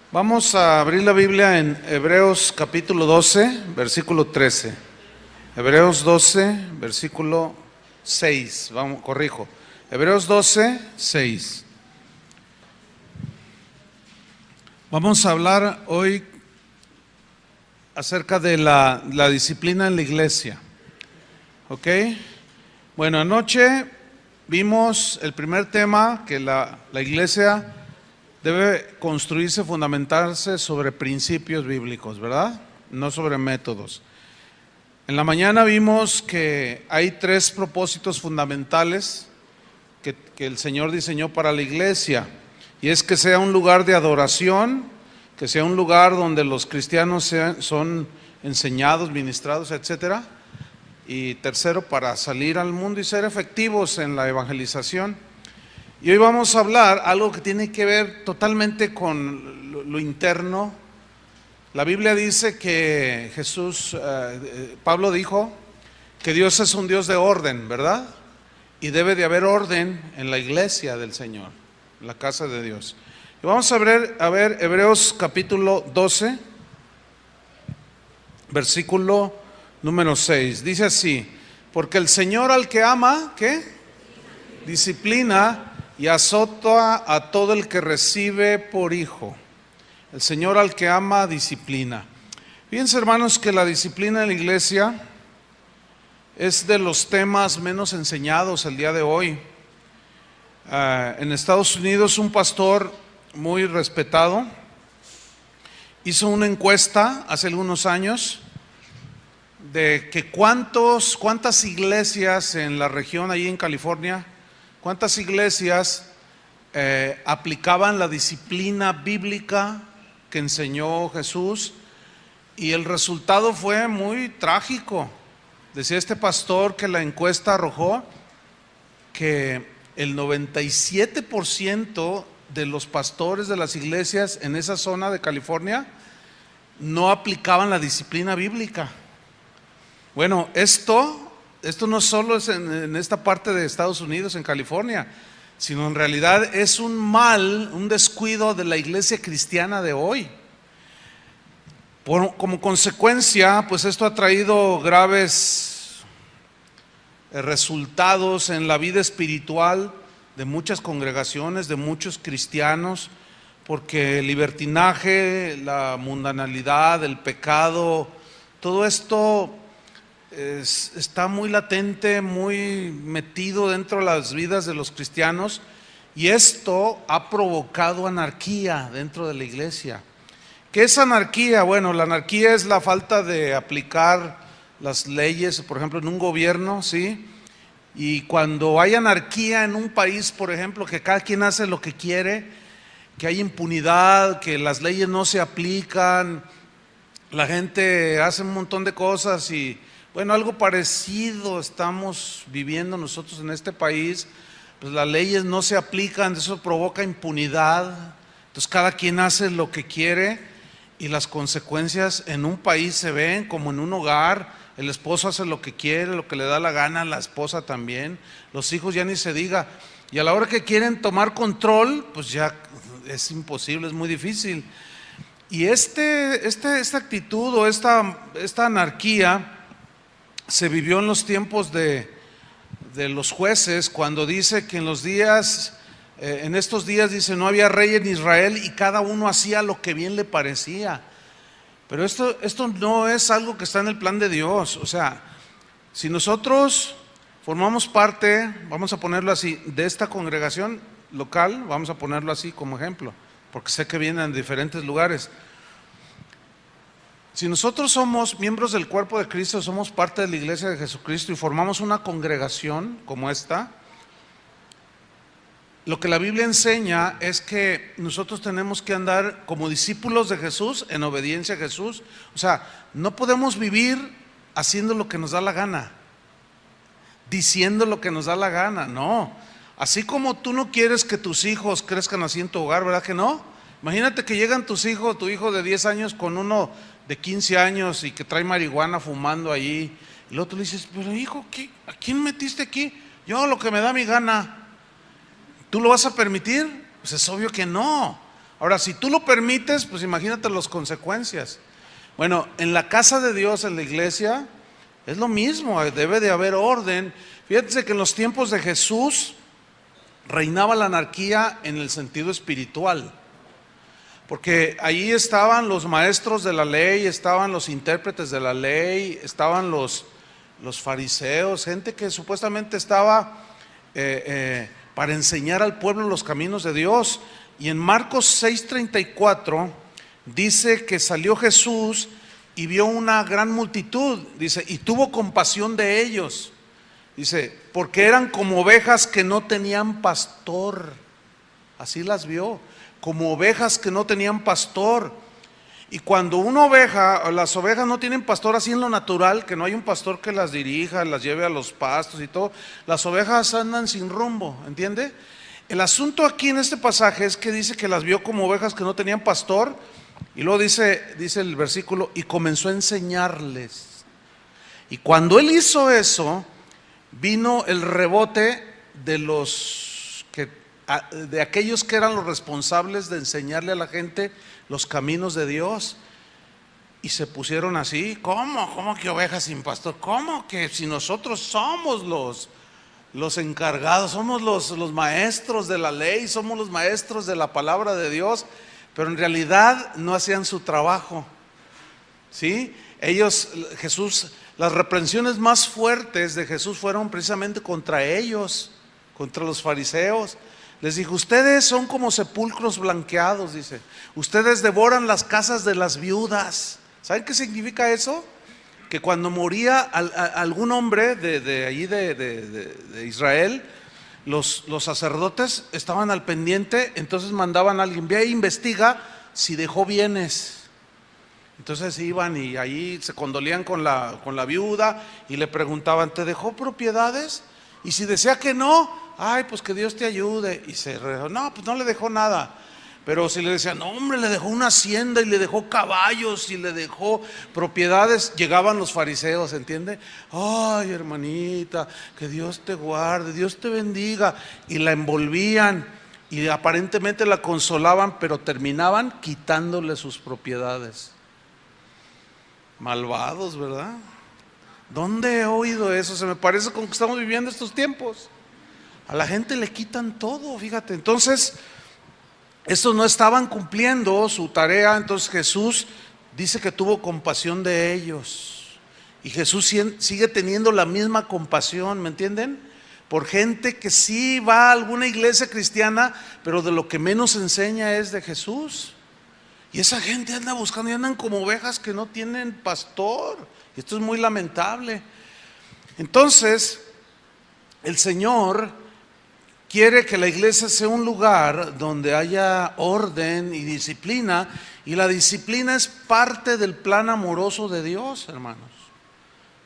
Vamos a abrir la Biblia en Hebreos capítulo 12, versículo 13. Hebreos 12, versículo 6. Corrijo. Hebreos 12, 6. Vamos a hablar hoy acerca de la disciplina en la iglesia. ¿Ok? Bueno, anoche vimos el primer tema, que la iglesia debe construirse, fundamentarse sobre principios bíblicos, ¿verdad? No sobre métodos. En la mañana vimos que hay tres propósitos fundamentales que el Señor diseñó para la iglesia, y es que sea un lugar de adoración, que sea un lugar donde los cristianos son enseñados, ministrados, etcétera. Y tercero, para salir al mundo y ser efectivos en la evangelización. Y hoy vamos a hablar algo que tiene que ver totalmente con lo interno. La Biblia dice que Pablo dijo que Dios es un Dios de orden, ¿verdad? Y debe de haber orden en la iglesia del Señor, en la casa de Dios. Y vamos a ver Hebreos capítulo 12, versículo número 6. Dice así: porque el Señor al que ama, ¿qué? Disciplina y azota a todo el que recibe por hijo. El Señor al que ama, disciplina. Fíjense, hermanos, que la disciplina en la iglesia es de los temas menos enseñados el día de hoy. En Estados Unidos, un pastor muy respetado hizo una encuesta hace algunos años de que cuántas iglesias en la región, ahí en California, cuántas iglesias aplicaban la disciplina bíblica que enseñó Jesús, y el resultado fue muy trágico. Decía este pastor que la encuesta arrojó que el 97% de los pastores de las iglesias en esa zona de California no aplicaban la disciplina bíblica. Bueno, esto no solo es en esta parte de Estados Unidos, en California, sino en realidad es un descuido de la iglesia cristiana de hoy. Como consecuencia, pues esto ha traído graves resultados en la vida espiritual de muchas congregaciones, de muchos cristianos, porque el libertinaje, la mundanalidad, el pecado, todo esto está muy latente, muy metido dentro de las vidas de los cristianos, y esto ha provocado anarquía dentro de la iglesia. ¿Qué es anarquía? Bueno, la anarquía es la falta de aplicar las leyes, por ejemplo, en un gobierno, ¿sí? Y cuando hay anarquía en un país, por ejemplo, que cada quien hace lo que quiere, que hay impunidad, que las leyes no se aplican, la gente hace un montón de cosas, y bueno, algo parecido estamos viviendo nosotros en este país. Pues las leyes no se aplican, eso provoca impunidad, entonces cada quien hace lo que quiere, y las consecuencias en un país se ven como en un hogar. El esposo hace lo que quiere, lo que le da la gana, la esposa también, los hijos ya ni se diga, y a la hora que quieren tomar control, pues ya es imposible, es muy difícil. Y esta actitud o esta anarquía se vivió en los tiempos de los jueces, cuando dice que en estos días dice, no había rey en Israel y cada uno hacía lo que bien le parecía. Pero esto no es algo que está en el plan de Dios. O sea, si nosotros formamos parte, vamos a ponerlo así, de esta congregación local, vamos a ponerlo así como ejemplo, porque sé que vienen de diferentes lugares. Si nosotros somos miembros del cuerpo de Cristo, somos parte de la iglesia de Jesucristo y formamos una congregación como esta, lo que la Biblia enseña es que nosotros tenemos que andar como discípulos de Jesús, en obediencia a Jesús. O sea, no podemos vivir haciendo lo que nos da la gana, diciendo lo que nos da la gana, no. Así como tú no quieres que tus hijos crezcan así en tu hogar, ¿verdad que no? Imagínate que llegan tus hijos, tu hijo de 10 años con uno de 15 años y que trae marihuana fumando allí, y el otro le dices, pero hijo, ¿a quién metiste aquí? Yo lo que me da mi gana. ¿Tú lo vas a permitir? Pues es obvio que no. Ahora, si tú lo permites, pues imagínate las consecuencias. Bueno, en la casa de Dios, en la iglesia, es lo mismo, debe de haber orden. Fíjense que en los tiempos de Jesús reinaba la anarquía en el sentido espiritual, porque allí estaban los maestros de la ley, estaban los intérpretes de la ley, estaban los fariseos, gente que supuestamente estaba para enseñar al pueblo los caminos de Dios. Y en Marcos 6:34 dice que salió Jesús y vio una gran multitud, dice, y tuvo compasión de ellos, dice, porque eran como ovejas que no tenían pastor. Así las vio, como ovejas que no tenían pastor. Y cuando una oveja, las ovejas no tienen pastor así en lo natural, que no hay un pastor que las dirija, las lleve a los pastos y todo, las ovejas andan sin rumbo, ¿entiende? El asunto aquí en este pasaje es que dice que las vio como ovejas que no tenían pastor, y luego dice el versículo, y comenzó a enseñarles. Y cuando él hizo eso, vino el rebote de aquellos que eran los responsables de enseñarle a la gente los caminos de Dios, y se pusieron así. ¿Cómo que ovejas sin pastor? ¿Cómo que si nosotros somos los encargados, somos los maestros de la ley, somos los maestros de la palabra de Dios? Pero en realidad no hacían su trabajo, ¿sí? Jesús, las reprensiones más fuertes de Jesús fueron precisamente contra ellos, contra los fariseos. Les dijo, ustedes son como sepulcros blanqueados, dice, ustedes devoran las casas de las viudas. ¿Saben qué significa eso? Que cuando moría algún hombre de allí de Israel, los sacerdotes estaban al pendiente, entonces mandaban a alguien, ve e investiga si dejó bienes. Entonces iban y ahí se condolían con la viuda y le preguntaban, ¿te dejó propiedades? Y si decía que no, ay, pues que Dios te ayude. Y no, pues no le dejó nada. Pero si le decían, no, hombre, le dejó una hacienda y le dejó caballos y le dejó propiedades, llegaban los fariseos, ¿entiende? Ay, hermanita, que Dios te guarde, Dios te bendiga. Y la envolvían y aparentemente la consolaban, pero terminaban quitándole sus propiedades. Malvados, ¿verdad? ¿Dónde he oído eso? Se me parece como que estamos viviendo estos tiempos. A la gente le quitan todo, fíjate. Entonces, estos no estaban cumpliendo su tarea. Entonces Jesús dice que tuvo compasión de ellos. Y Jesús sigue teniendo la misma compasión, ¿me entienden? Por gente que sí va a alguna iglesia cristiana, pero de lo que menos enseña es de Jesús. Y esa gente anda buscando y andan como ovejas que no tienen pastor. Y esto es muy lamentable. Entonces, el Señor quiere que la iglesia sea un lugar donde haya orden y disciplina, y la disciplina es parte del plan amoroso de Dios, hermanos,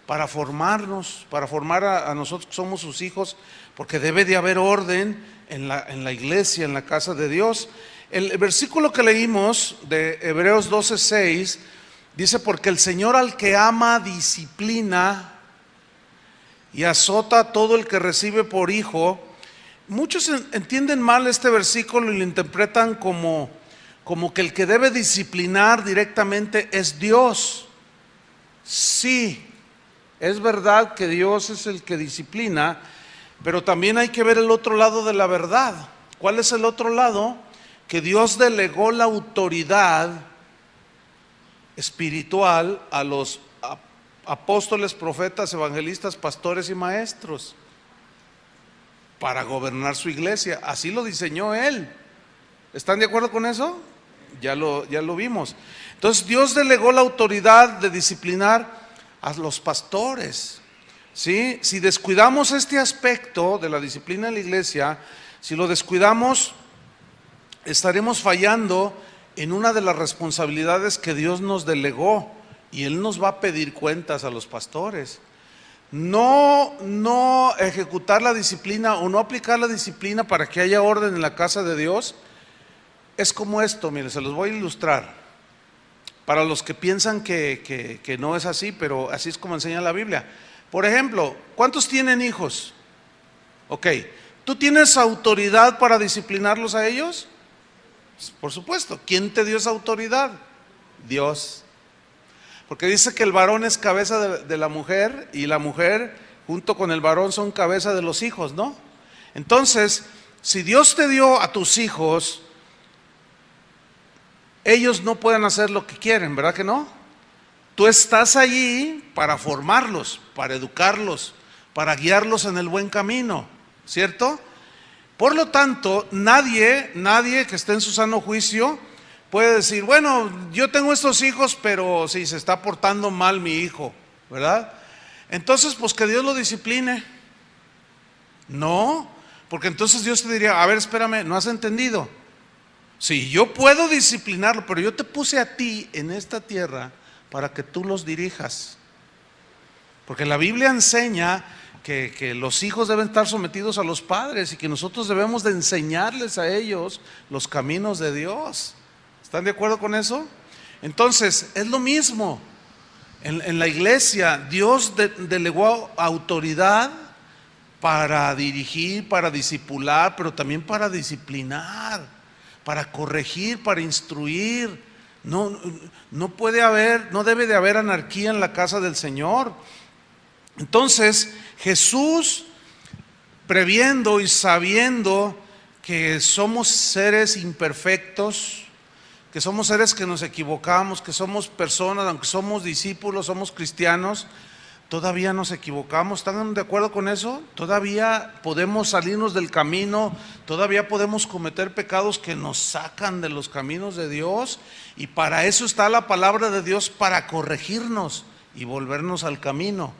para formarnos, para formar a nosotros que somos sus hijos, porque debe de haber orden en la iglesia, en la casa de Dios. El versículo que leímos de Hebreos 12:6 dice, porque el Señor al que ama disciplina y azota a todo el que recibe por hijo. Muchos entienden mal este versículo y lo interpretan como que el que debe disciplinar directamente es Dios. Sí, es verdad que Dios es el que disciplina, pero también hay que ver el otro lado de la verdad. ¿Cuál es el otro lado? Que Dios delegó la autoridad espiritual a los apóstoles, profetas, evangelistas, pastores y maestros para gobernar su iglesia. Así lo diseñó Él. ¿Están de acuerdo con eso? Ya lo vimos. Entonces Dios delegó la autoridad de disciplinar a los pastores, ¿sí? Si descuidamos este aspecto de la disciplina de la iglesia, si lo descuidamos, estaremos fallando en una de las responsabilidades que Dios nos delegó, y Él nos va a pedir cuentas a los pastores. No ejecutar la disciplina o no aplicar la disciplina para que haya orden en la casa de Dios es como esto. Miren, se los voy a ilustrar para los que piensan que no es así, pero así es como enseña la Biblia. Por ejemplo, ¿cuántos tienen hijos? Ok, ¿tú tienes autoridad para disciplinarlos a ellos? Por supuesto. ¿Quién te dio esa autoridad? Dios. Porque dice que el varón es cabeza de la mujer, y la mujer junto con el varón son cabeza de los hijos, ¿no? Entonces, si Dios te dio a tus hijos, ellos no pueden hacer lo que quieren, ¿verdad que no? Tú estás allí para formarlos, para educarlos, para guiarlos en el buen camino, ¿cierto? Por lo tanto, nadie que esté en su sano juicio puede decir, bueno, yo tengo estos hijos, pero si se está portando mal mi hijo, ¿verdad? Entonces, pues que Dios lo discipline. No, porque entonces Dios te diría, a ver, espérame, ¿no has entendido? Sí, yo puedo disciplinarlo, pero yo te puse a ti en esta tierra para que tú los dirijas. Porque la Biblia enseña que los hijos deben estar sometidos a los padres y que nosotros debemos de enseñarles a ellos los caminos de Dios. ¿Están de acuerdo con eso? Entonces, es lo mismo. En la iglesia, Dios delegó autoridad para dirigir, para discipular, pero también para disciplinar, para corregir, para instruir. No puede haber, no debe de haber anarquía en la casa del Señor. Entonces, Jesús, previendo y sabiendo que somos seres imperfectos, que somos seres que nos equivocamos, que somos personas, aunque somos discípulos, somos cristianos, todavía nos equivocamos. ¿Están de acuerdo con eso? Todavía podemos salirnos del camino, todavía podemos cometer pecados que nos sacan de los caminos de Dios, y para eso está la palabra de Dios, para corregirnos y volvernos al camino,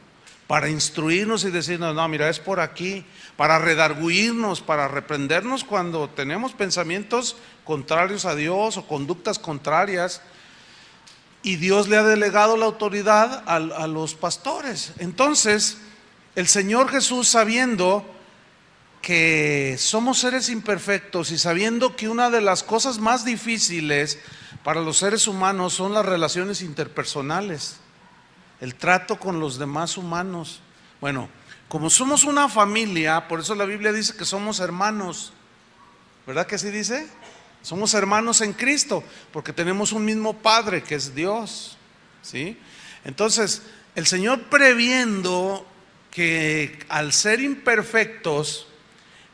para instruirnos y decirnos, no, mira, es por aquí, para redarguirnos, para reprendernos cuando tenemos pensamientos contrarios a Dios o conductas contrarias. Y Dios le ha delegado la autoridad a los pastores. Entonces, el Señor Jesús, sabiendo que somos seres imperfectos y sabiendo que una de las cosas más difíciles para los seres humanos son las relaciones interpersonales, el trato con los demás humanos. Bueno, como somos una familia, por eso la Biblia dice que somos hermanos, ¿verdad que así dice? Somos hermanos en Cristo, porque tenemos un mismo Padre que es Dios, ¿sí? Entonces, el Señor, previendo que al ser imperfectos,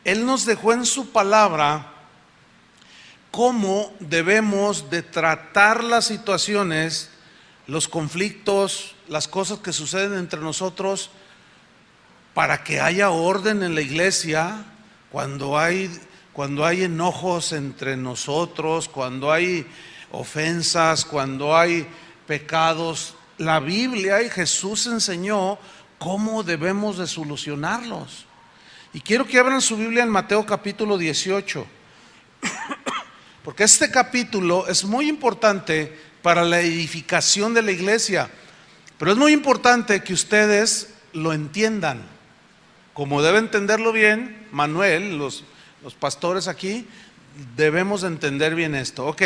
Él nos dejó en su palabra cómo debemos de tratar las situaciones, los conflictos, las cosas que suceden entre nosotros, para que haya orden en la iglesia. Cuando hay enojos entre nosotros, cuando hay ofensas, cuando hay pecados, la Biblia y Jesús enseñó cómo debemos de solucionarlos. Y quiero que abran su Biblia en Mateo capítulo 18, porque este capítulo es muy importante para la edificación de la iglesia, pero es muy importante que ustedes lo entiendan, como debe entenderlo bien Manuel, los pastores aquí, debemos de entender bien esto. Ok,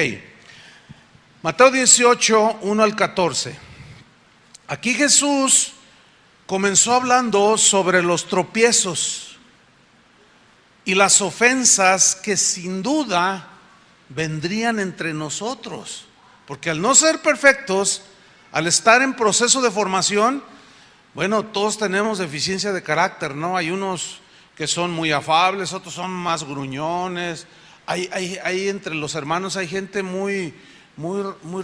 Mateo 18, 1 al 14. Aquí Jesús comenzó hablando sobre los tropiezos y las ofensas que sin duda vendrían entre nosotros, porque al no ser perfectos, al estar en proceso de formación, bueno, todos tenemos deficiencia de carácter, ¿no? Hay unos que son muy afables, otros son más gruñones. Hay entre los hermanos hay gente muy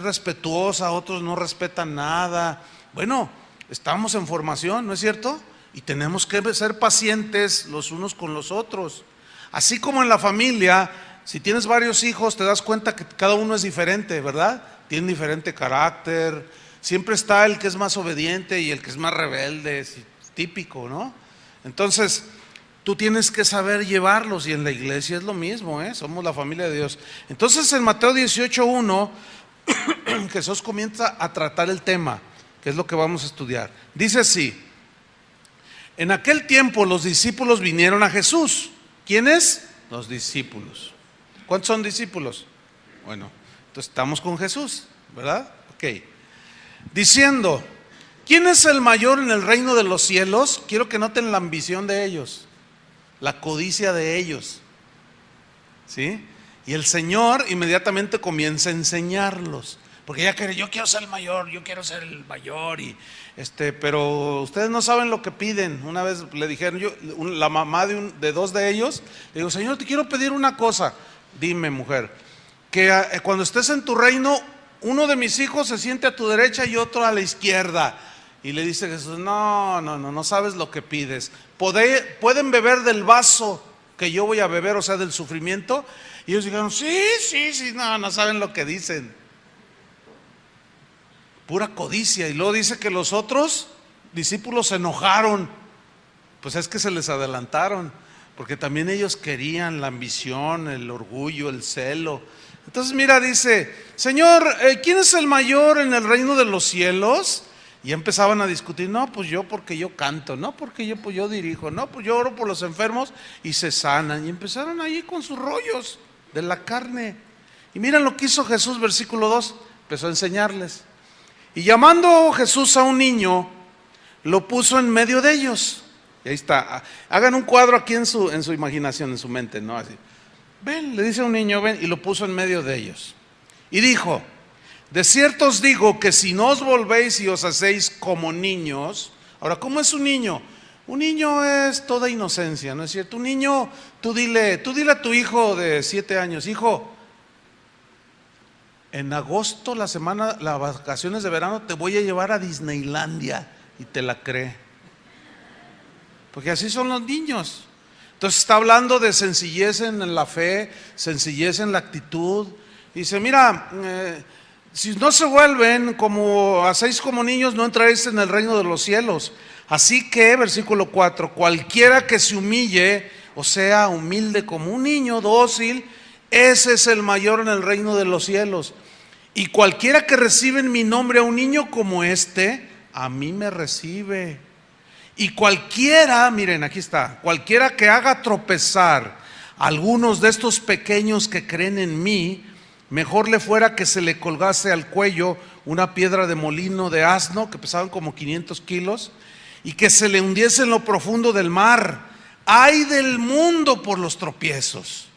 respetuosa, otros no respetan nada. Bueno, estamos en formación, ¿no es cierto? Y tenemos que ser pacientes los unos con los otros. Así como en la familia, si tienes varios hijos, te das cuenta que cada uno es diferente, ¿verdad? Tiene diferente carácter. Siempre está el que es más obediente y el que es más rebelde, es típico, ¿no? Entonces, tú tienes que saber llevarlos, y en la iglesia es lo mismo, somos la familia de Dios. Entonces, en Mateo 18:1, Jesús comienza a tratar el tema, que es lo que vamos a estudiar. Dice así: en aquel tiempo los discípulos vinieron a Jesús. ¿Quiénes? Los discípulos. ¿Cuántos son discípulos? Bueno, entonces estamos con Jesús, ¿verdad? Ok. Diciendo: ¿quién es el mayor en el reino de los cielos? Quiero que noten la ambición de ellos, la codicia de ellos, ¿sí? Y el Señor inmediatamente comienza a enseñarlos, porque ella quiere, yo quiero ser el mayor, yo quiero ser el mayor, pero ustedes no saben lo que piden. Una vez le dijeron, la mamá de dos de ellos, le digo, Señor, te quiero pedir una cosa. Dime, mujer, que cuando estés en tu reino, uno de mis hijos se siente a tu derecha y otro a la izquierda. Y le dice Jesús, no sabes lo que pides. ¿Pueden beber del vaso que yo voy a beber, o sea, del sufrimiento? Y ellos dijeron, sí, no saben lo que dicen. Pura codicia. Y luego dice que los otros discípulos se enojaron. Pues es que se les adelantaron, porque también ellos querían la ambición, el orgullo, el celo. Entonces mira, dice, Señor, ¿quién es el mayor en el reino de los cielos? Y empezaban a discutir, no, pues yo porque yo canto, no, porque yo dirijo, no, pues yo oro por los enfermos y se sanan. Y empezaron allí con sus rollos de la carne. Y miren lo que hizo Jesús, versículo 2, empezó a enseñarles. Y llamando Jesús a un niño, lo puso en medio de ellos. Y ahí está, hagan un cuadro aquí en su imaginación, en su mente, ¿no? Así. Ven, le dice a un niño, ven, y lo puso en medio de ellos. Y dijo, de cierto os digo que si no os volvéis y os hacéis como niños. Ahora, ¿cómo es un niño? Un niño es toda inocencia, ¿no es cierto? Un niño, tú dile a tu hijo de 7 años, hijo, en agosto, las vacaciones de verano, te voy a llevar a Disneylandia, y te la cree. Porque así son los niños. Entonces está hablando de sencillez en la fe, sencillez en la actitud. Dice, mira, si no se vuelven como hacéis como niños, no entraréis en el reino de los cielos. Así que, versículo 4, cualquiera que se humille, o sea, humilde como un niño, dócil, ese es el mayor en el reino de los cielos. Y cualquiera que recibe en mi nombre a un niño como este, a mí me recibe. Y cualquiera, miren, aquí está, cualquiera que haga tropezar a algunos de estos pequeños que creen en mí, mejor le fuera que se le colgase al cuello una piedra de molino de asno, que pesaban como 500 kilos, y que se le hundiese en lo profundo del mar. ¡Ay del mundo por los tropiezos!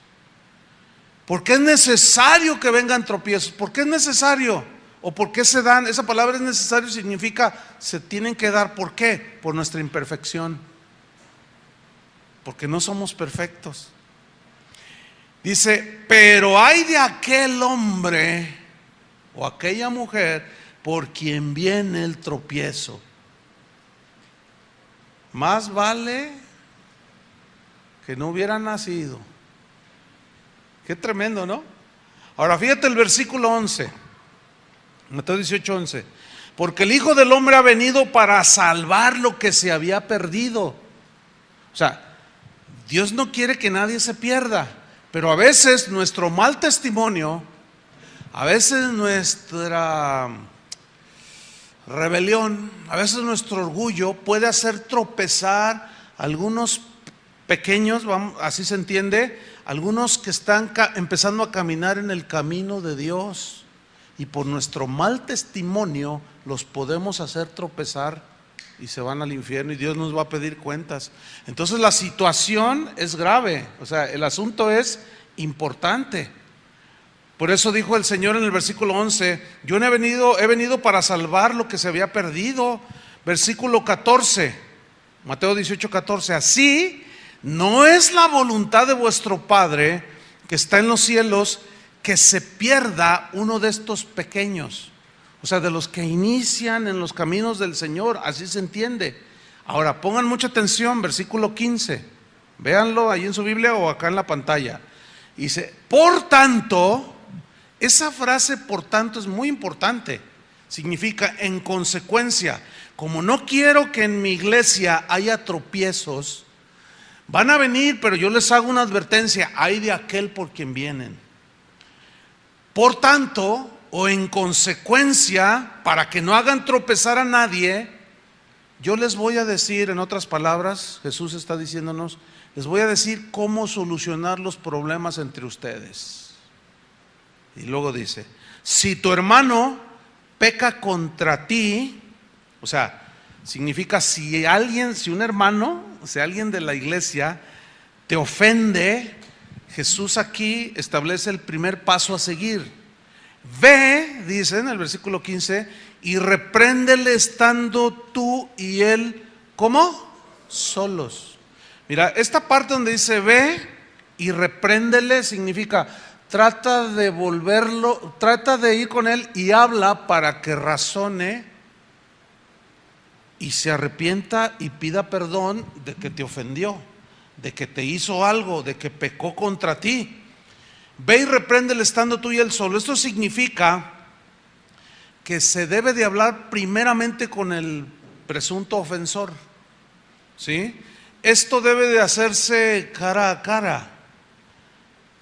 Porque es necesario que vengan tropiezos. ¿Por qué es necesario? ¿O por qué se dan? Esa palabra es necesario significa se tienen que dar. ¿Por qué? Por nuestra imperfección. Porque no somos perfectos. Dice, pero hay de aquel hombre o aquella mujer por quien viene el tropiezo. Más vale que no hubiera nacido. Qué tremendo, ¿no? Ahora fíjate el versículo 11, Mateo 18:11. Porque el Hijo del Hombre ha venido para salvar lo que se había perdido. O sea, Dios no quiere que nadie se pierda, pero a veces nuestro mal testimonio, a veces nuestra rebelión, a veces nuestro orgullo puede hacer tropezar a algunos pequeños, así se entiende, algunos que están empezando a caminar en el camino de Dios, y por nuestro mal testimonio los podemos hacer tropezar y se van al infierno y Dios nos va a pedir cuentas. Entonces la situación es grave, o sea, el asunto es importante. Por eso dijo el Señor en el versículo 11, yo he venido para salvar lo que se había perdido. Versículo 14, Mateo 18:14, así no es la voluntad de vuestro Padre que está en los cielos que se pierda uno de estos pequeños, o sea, de los que inician en los caminos del Señor, así se entiende. Ahora pongan mucha atención, versículo 15, véanlo ahí en su Biblia o acá en la pantalla. Dice, por tanto, esa frase por tanto es muy importante, significa en consecuencia, como no quiero que en mi iglesia haya tropiezos, van a venir, pero yo les hago una advertencia, hay de aquel por quien vienen. Por tanto, o en consecuencia, para que no hagan tropezar a nadie, yo les voy a decir, en otras palabras, Jesús está diciéndonos, les voy a decir cómo solucionar los problemas entre ustedes. Y luego dice, si tu hermano peca contra ti, o sea, significa si un hermano, si alguien de la iglesia te ofende, Jesús aquí establece el primer paso a seguir. Ve, dice en el versículo 15, y repréndele estando tú y él, ¿cómo? Solos. Mira, esta parte donde dice ve y repréndele significa trata de volverlo, trata de ir con él y habla para que razone y se arrepienta y pida perdón de que te ofendió, de que te hizo algo, de que pecó contra ti. Ve y repréndele estando tú y él solo. Esto significa que se debe de hablar primeramente con el presunto ofensor, ¿sí? Esto debe de hacerse cara a cara.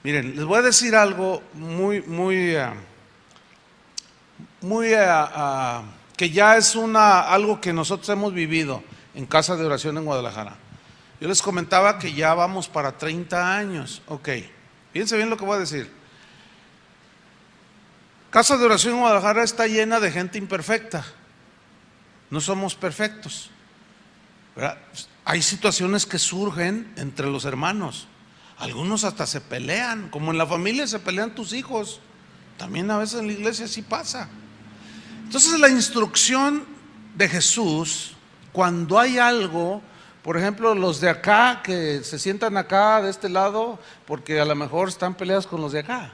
Miren, les voy a decir algo que ya es algo que nosotros hemos vivido en Casa de Oración en Guadalajara. Yo les comentaba que ya vamos para 30 años. Ok, fíjense bien lo que voy a decir. Casa de Oración en Guadalajara está llena de gente imperfecta. No somos perfectos, ¿verdad? Hay situaciones que surgen entre los hermanos. Algunos hasta se pelean, como en la familia se pelean tus hijos. También a veces en la iglesia sí pasa. Entonces la instrucción de Jesús, cuando hay algo, por ejemplo, los de acá que se sientan acá de este lado, porque a lo mejor están peleados con los de acá.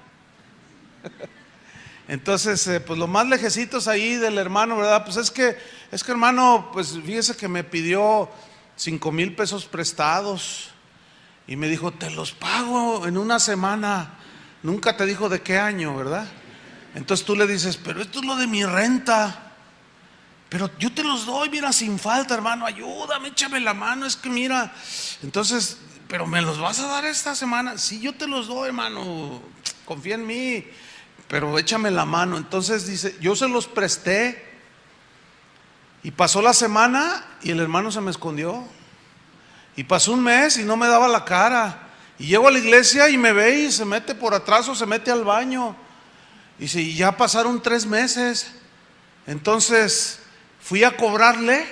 Entonces, pues lo más lejecitos ahí del hermano, ¿verdad? Pues es que hermano, pues fíjese que me pidió 5,000 pesos prestados y me dijo, te los pago en una semana. Nunca te dijo de qué año, ¿verdad? Entonces tú le dices, pero esto es lo de mi renta, pero yo te los doy, mira, sin falta, hermano, ayúdame, échame la mano, es que mira. Entonces, pero me los vas a dar esta semana. Sí, yo te los doy, hermano, confía en mí, pero échame la mano. Entonces dice, yo se los presté y pasó la semana y el hermano se me escondió. Y pasó un mes y no me daba la cara. Y llego a la iglesia y me ve y se mete por atrás o se mete al baño. Y si ya pasaron 3 meses. Entonces fui a cobrarle.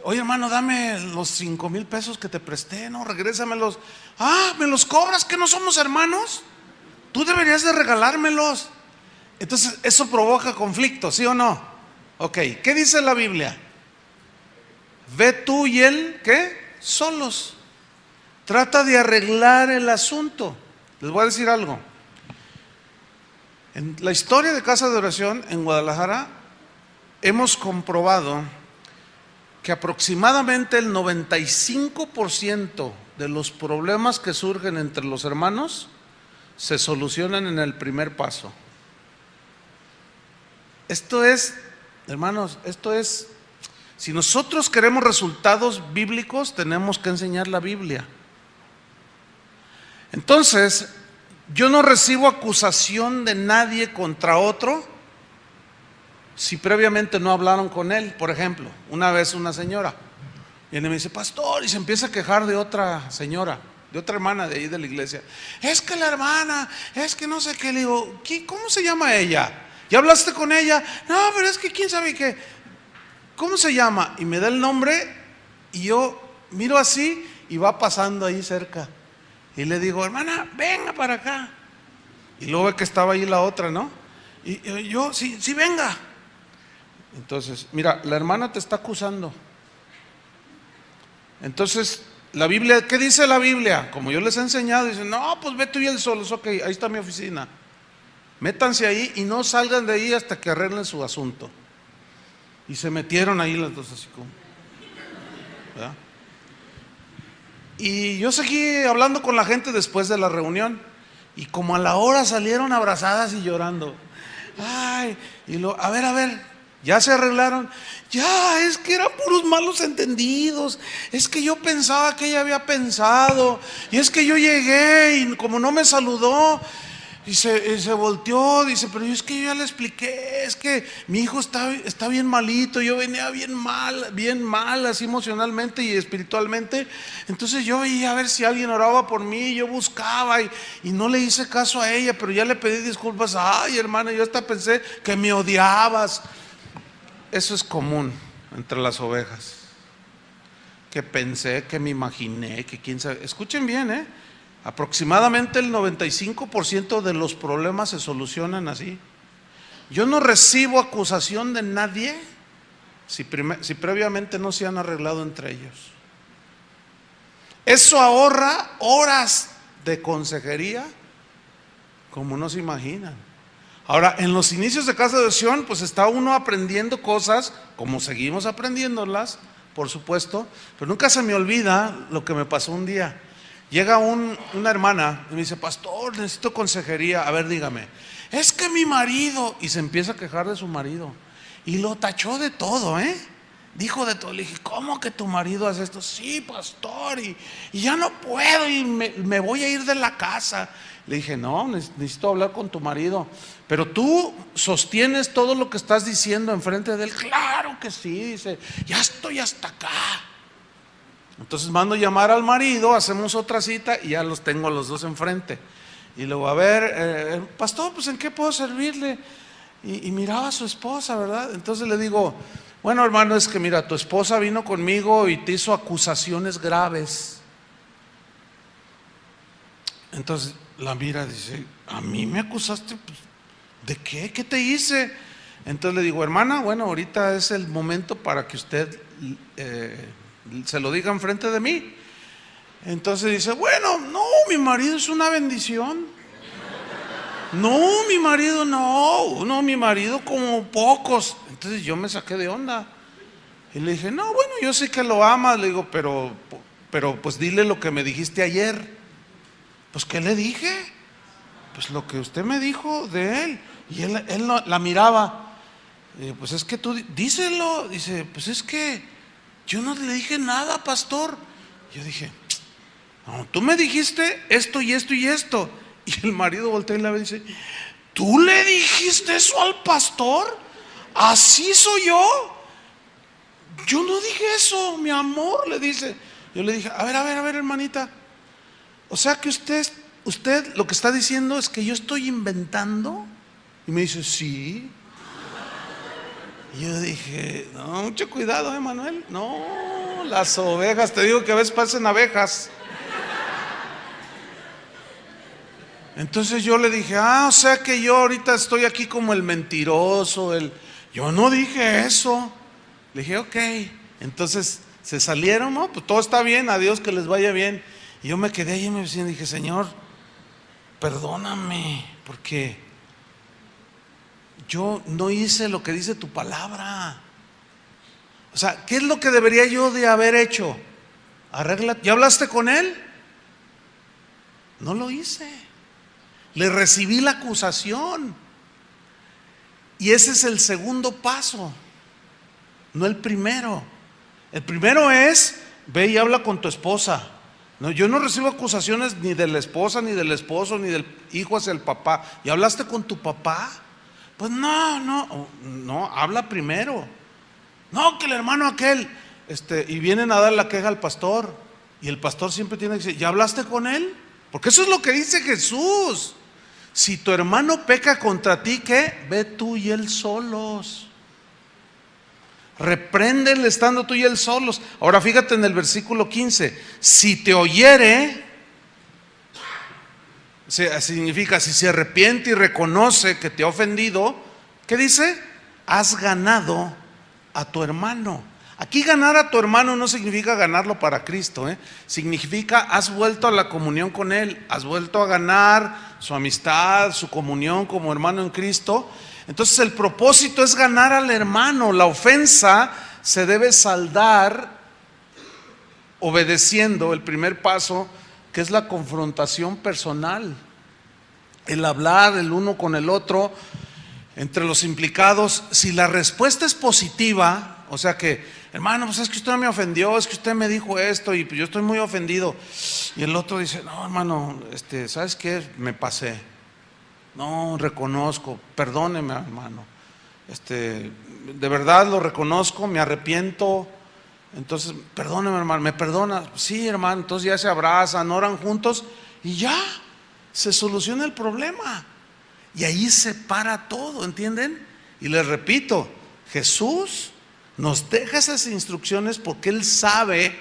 Oye, hermano, dame los 5,000 pesos que te presté, no, regrésamelos. Ah, ¿me los cobras? ¿Que no somos hermanos? Tú deberías de regalármelos. Entonces eso provoca conflicto, ¿sí o no? Ok, ¿qué dice la Biblia? Ve tú y él, ¿qué? Solos. Trata de arreglar el asunto. Les voy a decir algo. En la historia de Casa de Oración en Guadalajara hemos comprobado que aproximadamente el 95% de los problemas que surgen entre los hermanos se solucionan en el primer paso. Esto es, hermanos, si nosotros queremos resultados bíblicos, tenemos que enseñar la Biblia. Entonces, yo no recibo acusación de nadie contra otro si previamente no hablaron con él. Por ejemplo, una vez una señora viene y me dice, pastor, y se empieza a quejar de otra señora, de otra hermana de ahí de la iglesia. Es que la hermana, es que no sé qué. Le digo, ¿cómo se llama ella? ¿Ya hablaste con ella? No, pero es que quién sabe qué. ¿Cómo se llama? Y me da el nombre y yo miro así y va pasando ahí cerca. Y le digo, hermana, venga para acá. Y luego ve que estaba ahí la otra, ¿no? Y yo, sí, venga. Entonces, mira, la hermana te está acusando. Entonces, la Biblia, ¿qué dice la Biblia? Como yo les he enseñado, dicen, no, pues ve tú y él solos. Ok, ahí está mi oficina. Métanse ahí y no salgan de ahí hasta que arreglen su asunto. Y se metieron ahí las dos así como, ¿verdad? Y yo seguí hablando con la gente después de la reunión. Y como a la hora salieron abrazadas y llorando. Ay, y a ver, ya se arreglaron. Ya, es que eran puros malos entendidos. Es que yo pensaba que ella había pensado. Y es que yo llegué y como no me saludó. Y se volteó, dice, pero es que yo ya le expliqué, es que mi hijo está bien malito, yo venía bien mal, así emocionalmente y espiritualmente. Entonces yo veía a ver si alguien oraba por mí, yo buscaba y no le hice caso a ella, pero ya le pedí disculpas. Ay, hermana, yo hasta pensé que me odiabas. Eso es común entre las ovejas. Que pensé, que me imaginé, que quién sabe. Escuchen bien, Aproximadamente el 95% de los problemas se solucionan así. Yo no recibo acusación de nadie si previamente no se han arreglado entre ellos. Eso ahorra horas de consejería como no se imaginan. Ahora, en los inicios de Casa de Oración, pues está uno aprendiendo cosas, como seguimos aprendiéndolas, por supuesto, pero nunca se me olvida lo que me pasó un día. Llega una hermana y me dice: pastor, necesito consejería. A ver, dígame. Es que mi marido, y se empieza a quejar de su marido, y lo tachó de todo, dijo de todo. Le dije: ¿cómo que tu marido hace esto? Sí, pastor, y ya no puedo, y me voy a ir de la casa. Le dije: no, necesito hablar con tu marido. Pero tú sostienes todo lo que estás diciendo enfrente de él. Claro que sí, dice, ya estoy hasta acá. Entonces mando llamar al marido, hacemos otra cita y ya los tengo a los dos enfrente. Y luego, a ver, pastor, pues ¿en qué puedo servirle? Y miraba a su esposa, ¿verdad? Entonces le digo: bueno, hermano, es que mira, tu esposa vino conmigo y te hizo acusaciones graves. Entonces la mira, dice: ¿a mí me acusaste? Pues, ¿de qué? ¿Qué te hice? Entonces le digo: hermana, bueno, ahorita es el momento para que usted se lo diga enfrente de mí. Entonces dice: bueno, no, mi marido es una bendición. No, mi marido no, mi marido como pocos. Entonces yo me saqué de onda y le dije: no, bueno, yo sé que lo amas. Le digo, pero pues dile lo que me dijiste ayer. Pues ¿qué le dije? Pues lo que usted me dijo de él. Y él la miraba. Pues es que tú díselo. Dice: pues es que yo no le dije nada, pastor. Yo dije: no, tú me dijiste esto y esto y esto. Y el marido voltea y la ve y dice: ¿tú le dijiste eso al pastor? ¿Así soy yo? Yo no dije eso, mi amor, le dice. Yo le dije: a ver, hermanita, o sea que usted lo que está diciendo es que yo estoy inventando. Y me dice: sí. Y yo dije: no, mucho cuidado, Manuel. No, las ovejas, te digo que a veces parecen abejas. Entonces yo le dije: o sea que yo ahorita estoy aquí como el mentiroso, yo no dije eso. Le dije: ok. Entonces se salieron, no, pues todo está bien, adiós, que les vaya bien. Y yo me quedé ahí y me dije: Señor, perdóname, porque yo no hice lo que dice tu palabra. O sea, ¿qué es lo que debería yo de haber hecho? Arregla. ¿Ya hablaste con él? No lo hice. Le recibí la acusación. Y ese es el segundo paso, no el primero. El primero es: ve y habla con tu esposa. No, yo no recibo acusaciones ni de la esposa, ni del esposo, ni del hijo hacia el papá. ¿Y hablaste con tu papá? Pues no, habla primero. No, que el hermano aquel, y vienen a dar la queja al pastor. Y el pastor siempre tiene que decir: ¿ya hablaste con él? Porque eso es lo que dice Jesús. Si tu hermano peca contra ti, ¿qué? Ve tú y él solos. Repréndele estando tú y él solos. Ahora fíjate en el versículo 15. Si te oyere, significa si se arrepiente y reconoce que te ha ofendido, ¿qué dice? Has ganado a tu hermano. Aquí ganar a tu hermano no significa ganarlo para Cristo, significa has vuelto a la comunión con él, has vuelto a ganar su amistad, su comunión como hermano en Cristo. Entonces el propósito es ganar al hermano. La ofensa se debe saldar obedeciendo el primer paso, que es la confrontación personal, el hablar el uno con el otro entre los implicados. Si la respuesta es positiva, o sea que: hermano, pues es que usted me ofendió, es que usted me dijo esto y pues yo estoy muy ofendido. Y el otro dice: no, hermano, ¿sabes qué? Me pasé. No, reconozco, perdóneme, hermano. De verdad lo reconozco, me arrepiento. Entonces, perdóneme, hermano, ¿me perdona? Sí, hermano. Entonces ya se abrazan, oran juntos y ya se soluciona el problema. Y ahí se para todo, ¿entienden? Y les repito, Jesús nos deja esas instrucciones porque Él sabe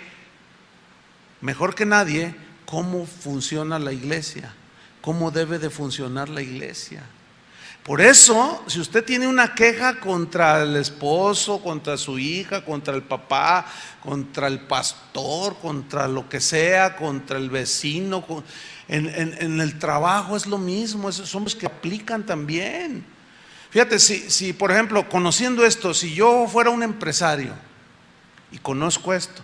mejor que nadie cómo funciona la iglesia, cómo debe de funcionar la iglesia. Por eso, si usted tiene una queja contra el esposo, contra su hija, contra el papá, contra el pastor, contra lo que sea, contra el vecino, en el trabajo es lo mismo, esos son los que aplican también. Fíjate, si por ejemplo, conociendo esto, si yo fuera un empresario y conozco esto,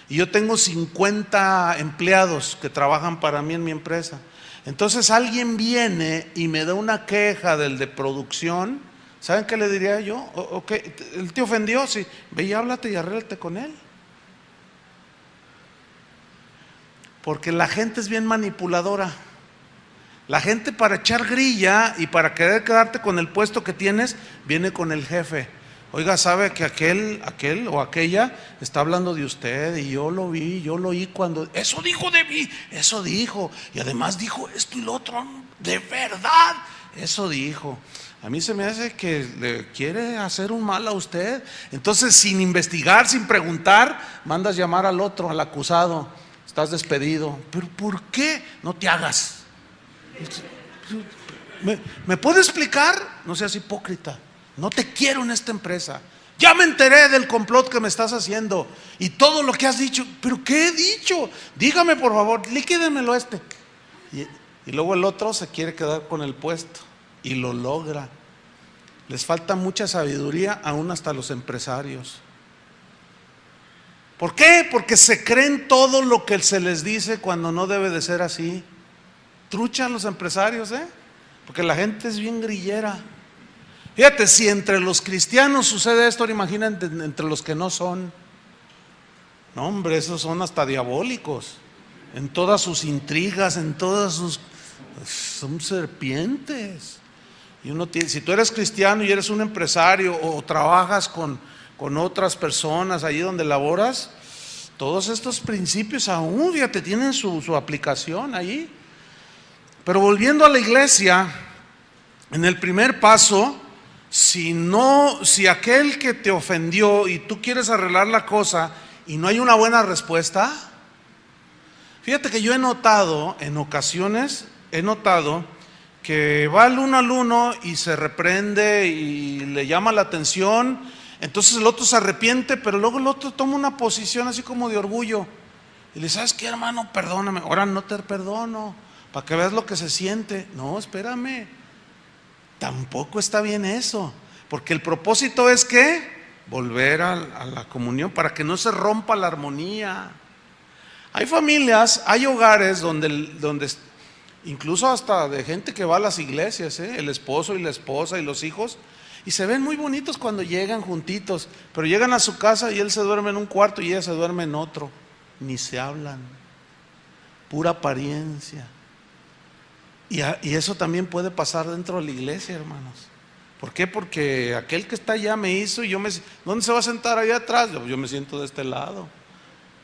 y yo tengo 50 empleados que trabajan para mí en mi empresa, entonces alguien viene y me da una queja del de producción, ¿saben qué le diría yo? Okay, ¿él te ofendió? Sí, ve y háblate y arréglate con él. Porque la gente es bien manipuladora. La gente, para echar grilla y para querer quedarte con el puesto que tienes, viene con el jefe. Oiga, sabe que aquel o aquella está hablando de usted y yo lo vi, yo lo oí cuando, eso dijo de mí, eso dijo, y además dijo esto y lo otro, de verdad, eso dijo. A mí se me hace que le quiere hacer un mal a usted. Entonces, sin investigar, sin preguntar, mandas llamar al otro, al acusado. Estás despedido. ¿Pero por qué? No te hagas. ¿Me puede explicar? No seas hipócrita. No te quiero en esta empresa. Ya me enteré del complot que me estás haciendo y todo lo que has dicho. ¿Pero qué he dicho? Dígame por favor, liquídemelo y luego el otro se quiere quedar con el puesto y lo logra. Les falta mucha sabiduría aún hasta los empresarios. ¿Por qué? Porque se creen todo lo que se les dice cuando no debe de ser así. Truchan los empresarios, porque la gente es bien grillera. Fíjate, si entre los cristianos sucede esto, imagínate entre los que no son. No, hombre, esos son hasta diabólicos. En todas sus intrigas, en todas sus... son serpientes. Y uno tiene, si tú eres cristiano y eres un empresario o trabajas con otras personas allí donde laboras, todos estos principios aún, fíjate, tienen su aplicación allí. Pero volviendo a la iglesia, en el primer paso, si aquel que te ofendió y tú quieres arreglar la cosa y no hay una buena respuesta, fíjate que yo he notado, en ocasiones, que va el uno al uno y se reprende y le llama la atención, entonces el otro se arrepiente, pero luego el otro toma una posición así como de orgullo y le dice, ¿sabes qué, hermano? Perdóname. Ahora no te perdono, para que veas lo que se siente. No, espérame, tampoco está bien eso, porque el propósito es que volver a la comunión, para que no se rompa la armonía. Hay familias, hay hogares donde incluso hasta de gente que va a las iglesias, el esposo y la esposa y los hijos, y se ven muy bonitos cuando llegan juntitos, pero llegan a su casa y él se duerme en un cuarto y ella se duerme en otro, ni se hablan, pura apariencia. Y eso también puede pasar dentro de la iglesia, hermanos. ¿Por qué? Porque aquel que está allá me hizo y ¿dónde se va a sentar allá atrás? Yo me siento de este lado,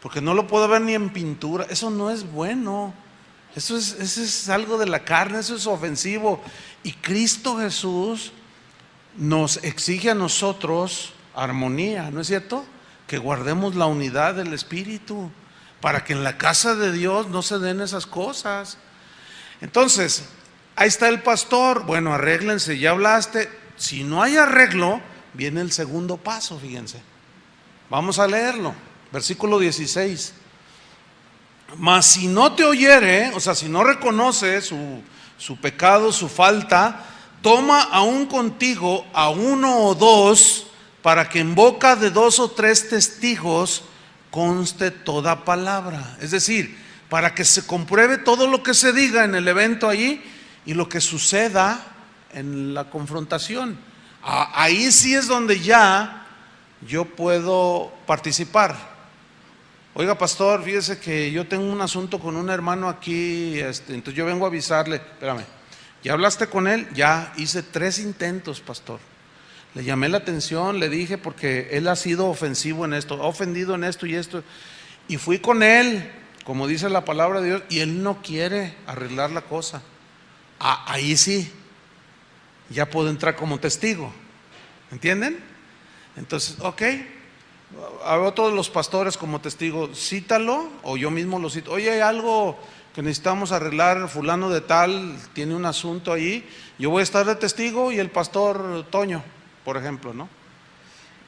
porque no lo puedo ver ni en pintura. Eso no es bueno. Eso es algo de la carne, eso es ofensivo. Y Cristo Jesús nos exige a nosotros armonía, ¿no es cierto? Que guardemos la unidad del Espíritu, para que en la casa de Dios no se den esas cosas. Entonces, ahí está el pastor, bueno, arréglense, ya hablaste. Si no hay arreglo, viene el segundo paso, fíjense. Vamos a leerlo, versículo 16. Mas si no te oyere, o sea, si no reconoce su pecado, su falta, toma aún contigo a uno o dos, para que en boca de 2 o 3 testigos conste toda palabra. Es decir, para que se compruebe todo lo que se diga en el evento allí y lo que suceda en la confrontación. Ahí sí es donde ya yo puedo participar. Oiga, pastor, fíjese que yo tengo un asunto con un hermano aquí, entonces yo vengo a avisarle. Espérame, ¿ya hablaste con él? Ya, hice 3 intentos, pastor. Le llamé la atención, le dije, porque él ha sido ofensivo en esto, ha ofendido en esto y esto, y fui con él, como dice la palabra de Dios, y él no quiere arreglar la cosa. Ahí sí, ya puedo entrar como testigo, ¿entienden? Entonces, ok, A otros de los pastores como testigo, cítalo, o yo mismo lo cito. Oye, hay algo que necesitamos arreglar, fulano de tal tiene un asunto ahí, yo voy a estar de testigo y el pastor Toño, por ejemplo, ¿no?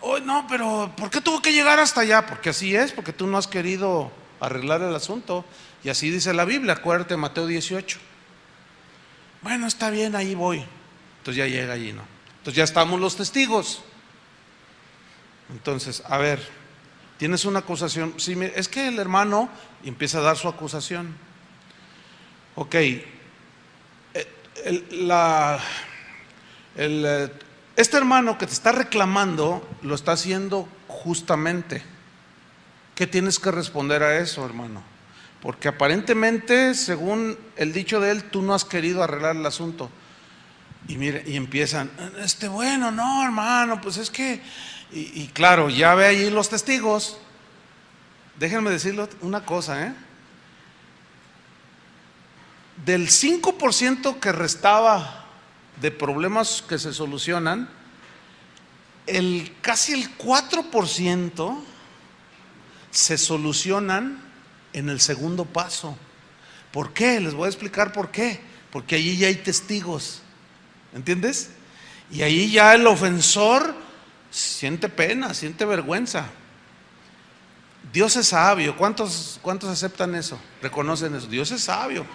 Oh, no, pero ¿por qué tuvo que llegar hasta allá? Porque así es, porque tú no has querido arreglar el asunto. Y así dice la Biblia, acuérdate, Mateo 18. Bueno, está bien, ahí voy. Entonces ya llega allí, ¿no? Entonces ya estamos los testigos. Entonces, a ver, tienes una acusación. Sí, es que el hermano empieza a dar su acusación. Ok, este hermano que te está reclamando lo está haciendo justamente. ¿Qué tienes que responder a eso, hermano? Porque aparentemente, según el dicho de él, tú no has querido arreglar el asunto. Y mire, y empiezan, bueno, no, hermano, pues es que, y claro, ya ve allí los testigos. Déjenme decirle una cosa, del 5% que restaba de problemas que se solucionan, casi el 4% se solucionan en el segundo paso. ¿Por qué? Les voy a explicar por qué. Porque allí ya hay testigos, ¿entiendes? Y ahí ya el ofensor siente pena, siente vergüenza. Dios es sabio. ¿Cuántos aceptan eso? ¿Reconocen eso? Dios es sabio.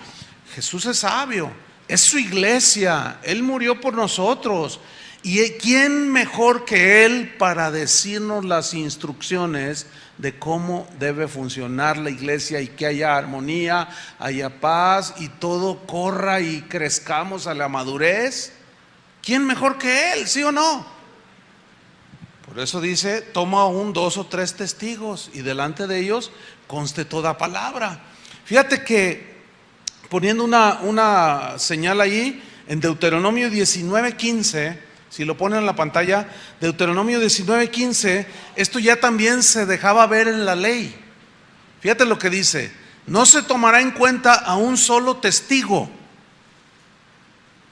Jesús es sabio. Es su iglesia. Él murió por nosotros. ¿Y quién mejor que Él para decirnos las instrucciones de cómo debe funcionar la iglesia y que haya armonía, haya paz y todo corra y crezcamos a la madurez? ¿Quién mejor que Él? ¿Sí o no? Por eso dice, toma 2 o 3 testigos y delante de ellos conste toda palabra. Fíjate que poniendo una señal allí en Deuteronomio 19:15, si lo ponen en la pantalla, Deuteronomio 19:15, esto ya también se dejaba ver en la ley. Fíjate lo que dice: no se tomará en cuenta a un solo testigo.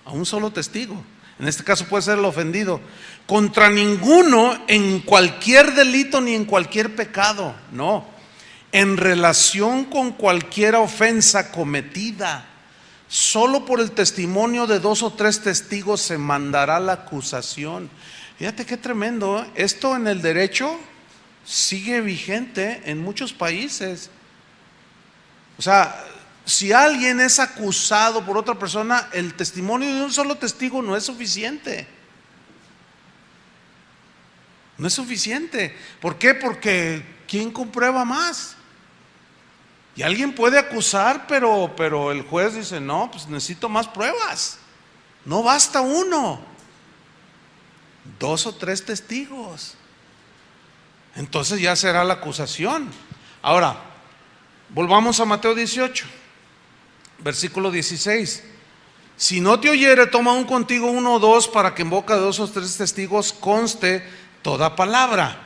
A un solo testigo. En este caso puede ser el ofendido. Contra ninguno en cualquier delito ni en cualquier pecado. No. En relación con cualquier ofensa cometida. Solo por el testimonio de 2 o 3 testigos se mandará la acusación. Fíjate qué tremendo. Esto en el derecho sigue vigente en muchos países. O sea, si alguien es acusado por otra persona, el testimonio de un solo testigo no es suficiente. No es suficiente. ¿Por qué? Porque ¿quién comprueba más? Y alguien puede acusar, pero el juez dice, no, pues necesito más pruebas. No basta 1, 2 o 3 testigos. Entonces ya será la acusación. Ahora, volvamos a Mateo 18, versículo 16. Si no te oyere, toma aún contigo 1 o 2 para que en boca de 2 o 3 testigos conste toda palabra.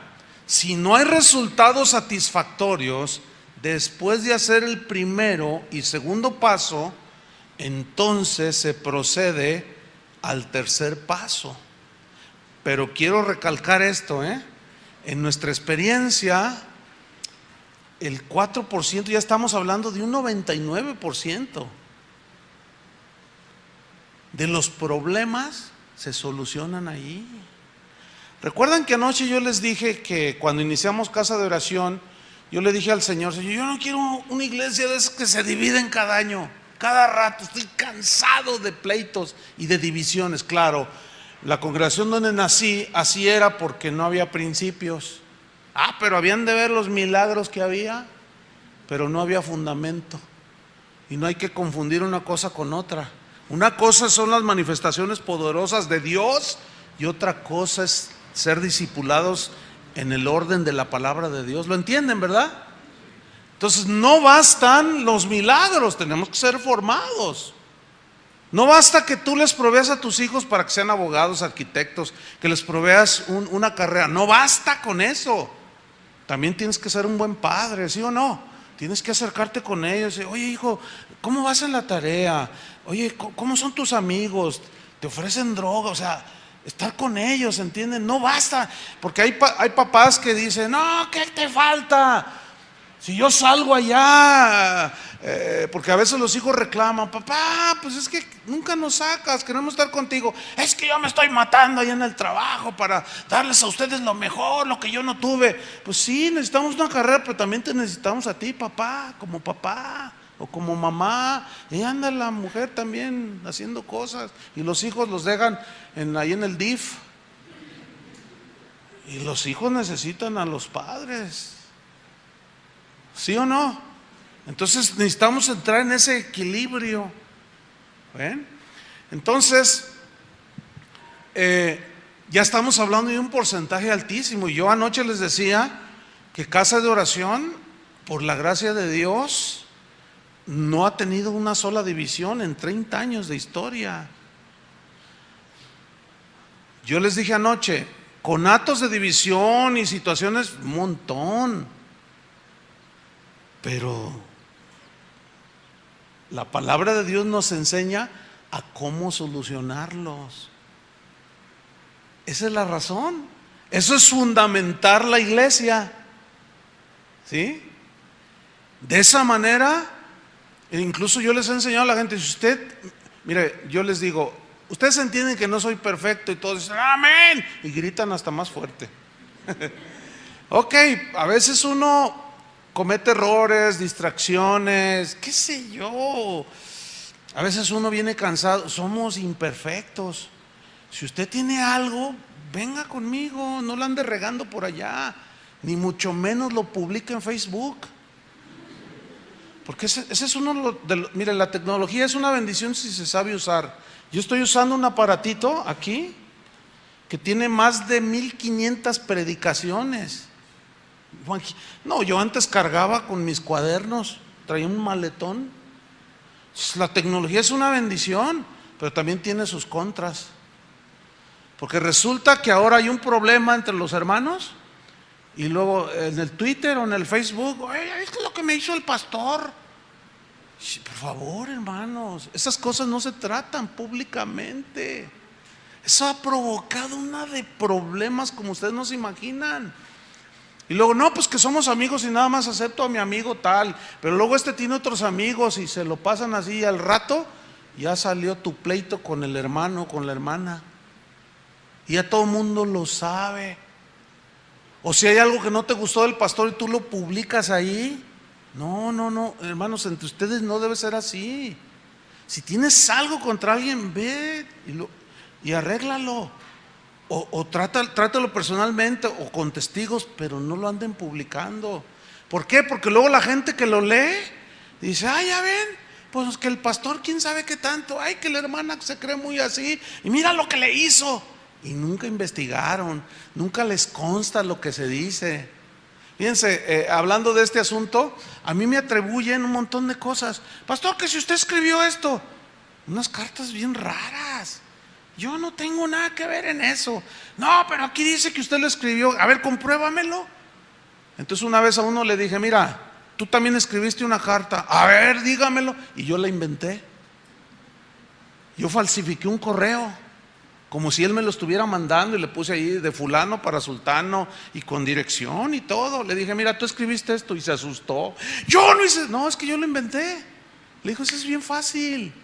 Si no hay resultados satisfactorios, después de hacer el primero y segundo paso, entonces se procede al tercer paso. Pero quiero recalcar esto, en nuestra experiencia, el 4%, ya estamos hablando de un 99% de los problemas se solucionan ahí. ¿Recuerdan que anoche yo les dije que cuando iniciamos casa de oración, yo le dije al Señor, yo no quiero una iglesia de esas que se dividen cada año, cada rato? Estoy cansado de pleitos y de divisiones. Claro, la congregación donde nací así era porque no había principios. Pero habían de ver los milagros que había, pero no había fundamento. Y no hay que confundir una cosa con otra. Una cosa son las manifestaciones poderosas de Dios y otra cosa es ser discipulados en el orden de la palabra de Dios. ¿Lo entienden, verdad? Entonces no bastan los milagros, tenemos que ser formados. No basta que tú les proveas a tus hijos para que sean abogados, arquitectos, que les proveas una carrera. No basta con eso. También tienes que ser un buen padre, ¿sí o no? Tienes que acercarte con ellos. Oye, hijo, ¿cómo vas en la tarea? Oye, ¿cómo son tus amigos? ¿Te ofrecen droga? O sea, estar con ellos, ¿entienden? No basta, porque hay papás que dicen, no, ¿qué te falta? Si yo salgo allá, porque a veces los hijos reclaman, papá, pues es que nunca nos sacas, queremos estar contigo. Es que yo me estoy matando allá en el trabajo para darles a ustedes lo mejor, lo que yo no tuve. Pues sí, necesitamos una carrera, pero también te necesitamos a ti, papá o como mamá. Y anda la mujer también haciendo cosas, y los hijos los dejan ahí en el DIF. Y los hijos necesitan a los padres. ¿Sí o no? Entonces necesitamos entrar en ese equilibrio. ¿Ven? Entonces, ya estamos hablando de un porcentaje altísimo. Y yo anoche les decía que Casa de Oración, por la gracia de Dios, no ha tenido una sola división en 30 años de historia. Yo les dije anoche, con actos de división y situaciones, un montón. Pero la palabra de Dios nos enseña a cómo solucionarlos. Esa es la razón. Eso es fundamentar la iglesia. ¿Sí? De esa manera, incluso yo les he enseñado a la gente, si usted, mire, yo les digo, ustedes entienden que no soy perfecto, y todos dicen, amén, y gritan hasta más fuerte. Ok, a veces uno comete errores, distracciones, qué sé yo. A veces uno viene cansado, somos imperfectos. Si usted tiene algo, venga conmigo, no lo ande regando por allá, ni mucho menos lo publique en Facebook. Porque ese es uno mire, la tecnología es una bendición si se sabe usar. Yo estoy usando un aparatito aquí que tiene más de 1500 predicaciones. No, yo antes cargaba con mis cuadernos, traía un maletón. La tecnología es una bendición, pero también tiene sus contras. Porque resulta que ahora hay un problema entre los hermanos, y luego en el Twitter o en el Facebook, oye, ¿viste lo que me hizo el pastor? Por favor, hermanos, esas cosas no se tratan públicamente. Eso ha provocado una de problemas como ustedes no se imaginan. Y luego, no, pues que somos amigos y nada más acepto a mi amigo tal, pero luego este tiene otros amigos y se lo pasan así, y al rato ya salió tu pleito con el hermano, con la hermana, y ya todo el mundo lo sabe. O si hay algo que no te gustó del pastor y tú lo publicas ahí, no, hermanos, entre ustedes no debe ser así. Si tienes algo contra alguien, ve y arréglalo. O trátalo personalmente o con testigos, pero no lo anden publicando. ¿Por qué? Porque luego la gente que lo lee dice, ay, ya ven, pues que el pastor quién sabe qué tanto, ay, que la hermana se cree muy así, y mira lo que le hizo. Y nunca investigaron, nunca les consta lo que se dice. Fíjense, hablando de este asunto, a mí me atribuyen un montón de cosas. Pastor, que si usted escribió esto, unas cartas bien raras. Yo no tengo nada que ver en eso. No, pero aquí dice que usted lo escribió. A ver, compruébamelo. Entonces una vez a uno le dije, mira, tú también escribiste una carta. A ver, dígamelo. Y yo la inventé. Yo falsifiqué un correo, como si él me lo estuviera mandando, y le puse ahí de fulano para sultano y con dirección y todo. Le dije, mira, tú escribiste esto, y se asustó. Yo no hice, no, es que yo lo inventé. Le dijo, eso es bien fácil.